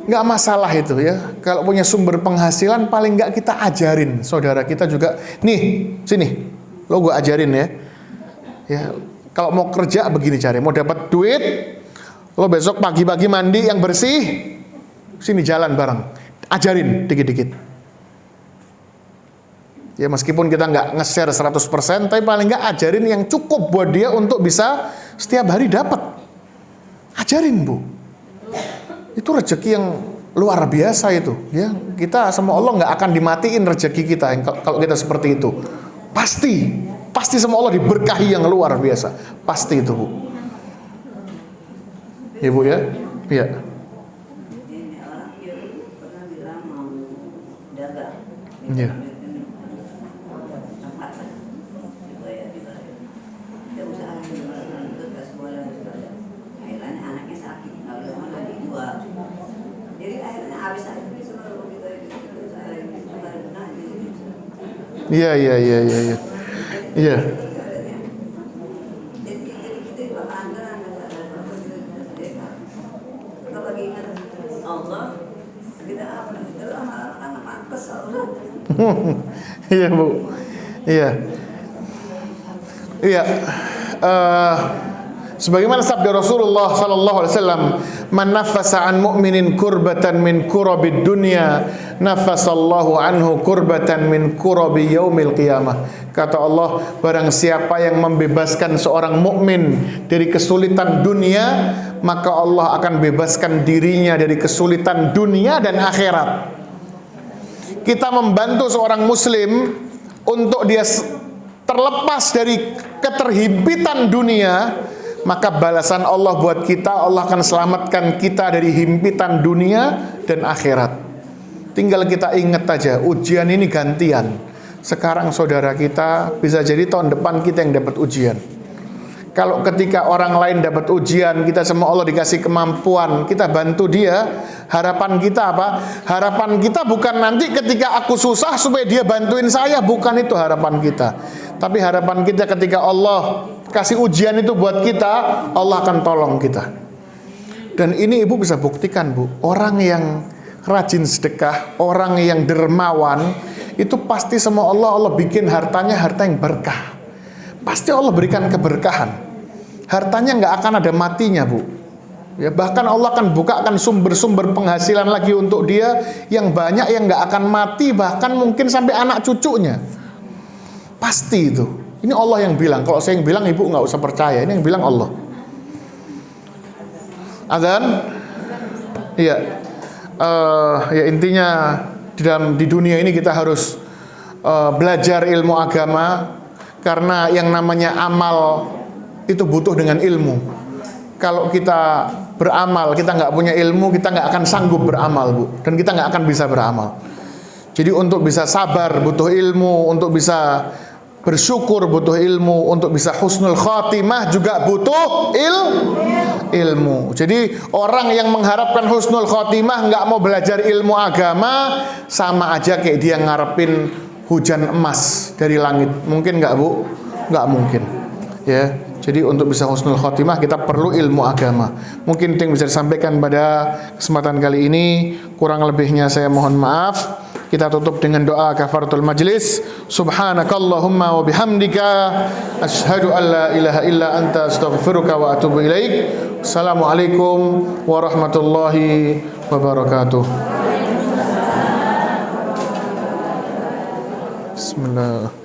nggak masalah itu ya. Kalau punya sumber penghasilan, paling nggak kita ajarin saudara kita juga. Nih, sini, lo gue ajarin ya. Ya, kalau mau kerja begini cari, mau dapat duit, lo besok pagi-pagi mandi yang bersih, sini jalan bareng, ajarin dikit-dikit. Ya meskipun kita nggak nge-share 100%, tapi paling nggak ajarin yang cukup buat dia untuk bisa setiap hari dapat. Ajarin bu, itu rezeki yang luar biasa itu. Ya kita sama Allah nggak akan dimatiin rezeki kita kalau kita seperti itu. Pasti sama Allah diberkahi yang luar biasa. Pasti itu bu. Ya bu ya, iya.
Ini orang dulu pernah bilang mau dagang.
Iya.
Dia usaha itu ke sekolah. Akhirnya anaknya sakit, nggak boleh mau dijual. Jadi akhirnya habis aja semua kita usaha ini suka benar gitu.
Iya. Iya.
Jadi kita juga anggaran kalau lagi ingat Allah kita apa kita lama-lama kesal.
Iya bu. Iya. Iya. Sebagaimana sabda Rasulullah sallallahu alaihi wasallam, "Man nafasa an mu'minin kurbatan min kurabid dunya, nafasallahu anhu kurbatan min kurabi yaumil qiyamah." Kata Allah, barang siapa yang membebaskan seorang mukmin dari kesulitan dunia, maka Allah akan bebaskan dirinya dari kesulitan dunia dan akhirat. Kita membantu seorang muslim untuk dia terlepas dari keterhimpitan dunia, maka balasan Allah buat kita, Allah akan selamatkan kita dari himpitan dunia dan akhirat. Tinggal kita ingat aja, ujian ini gantian. Sekarang saudara kita, bisa jadi tahun depan kita yang dapat ujian. Kalau ketika orang lain dapat ujian, kita sama Allah dikasih kemampuan, kita bantu dia, harapan kita apa? Harapan kita bukan nanti ketika aku susah supaya dia bantuin saya, bukan itu harapan kita. Tapi harapan kita ketika Allah kasih ujian itu buat kita, Allah akan tolong kita. Dan ini ibu bisa buktikan bu, orang yang rajin sedekah, orang yang dermawan, itu pasti sama Allah bikin hartanya harta yang berkah. Pasti Allah berikan keberkahan. Hartanya nggak akan ada matinya bu. Ya, bahkan Allah akan bukakan sumber-sumber penghasilan lagi untuk dia yang banyak, yang nggak akan mati, bahkan mungkin sampai anak cucunya. Pasti itu. Ini Allah yang bilang. Kalau saya yang bilang ibu nggak usah percaya. Ini yang bilang Allah. Adzan? Iya. Ya intinya di dunia ini kita harus belajar ilmu agama, karena yang namanya amal itu butuh dengan ilmu. Kalau kita beramal, kita nggak punya ilmu, kita nggak akan sanggup beramal bu, dan kita nggak akan bisa beramal. Jadi untuk bisa sabar butuh ilmu, untuk bisa bersyukur butuh ilmu, untuk bisa husnul khatimah juga butuh ilmu. Jadi orang yang mengharapkan husnul khatimah nggak mau belajar ilmu agama, sama aja kayak dia ngarepin hujan emas dari langit. Mungkin nggak bu? Nggak mungkin. Ya. Jadi untuk bisa husnul khatimah kita perlu ilmu agama. Mungkin itu yang bisa disampaikan pada kesempatan kali ini. Kurang lebihnya saya mohon maaf. Kita tutup dengan doa kafaratul majlis. Subhanakallahumma wa bihamdika asyhadu an la ilaha illa anta astaghfiruka wa atubu ilaik. Assalamualaikum warahmatullahi wabarakatuh. Bismillah.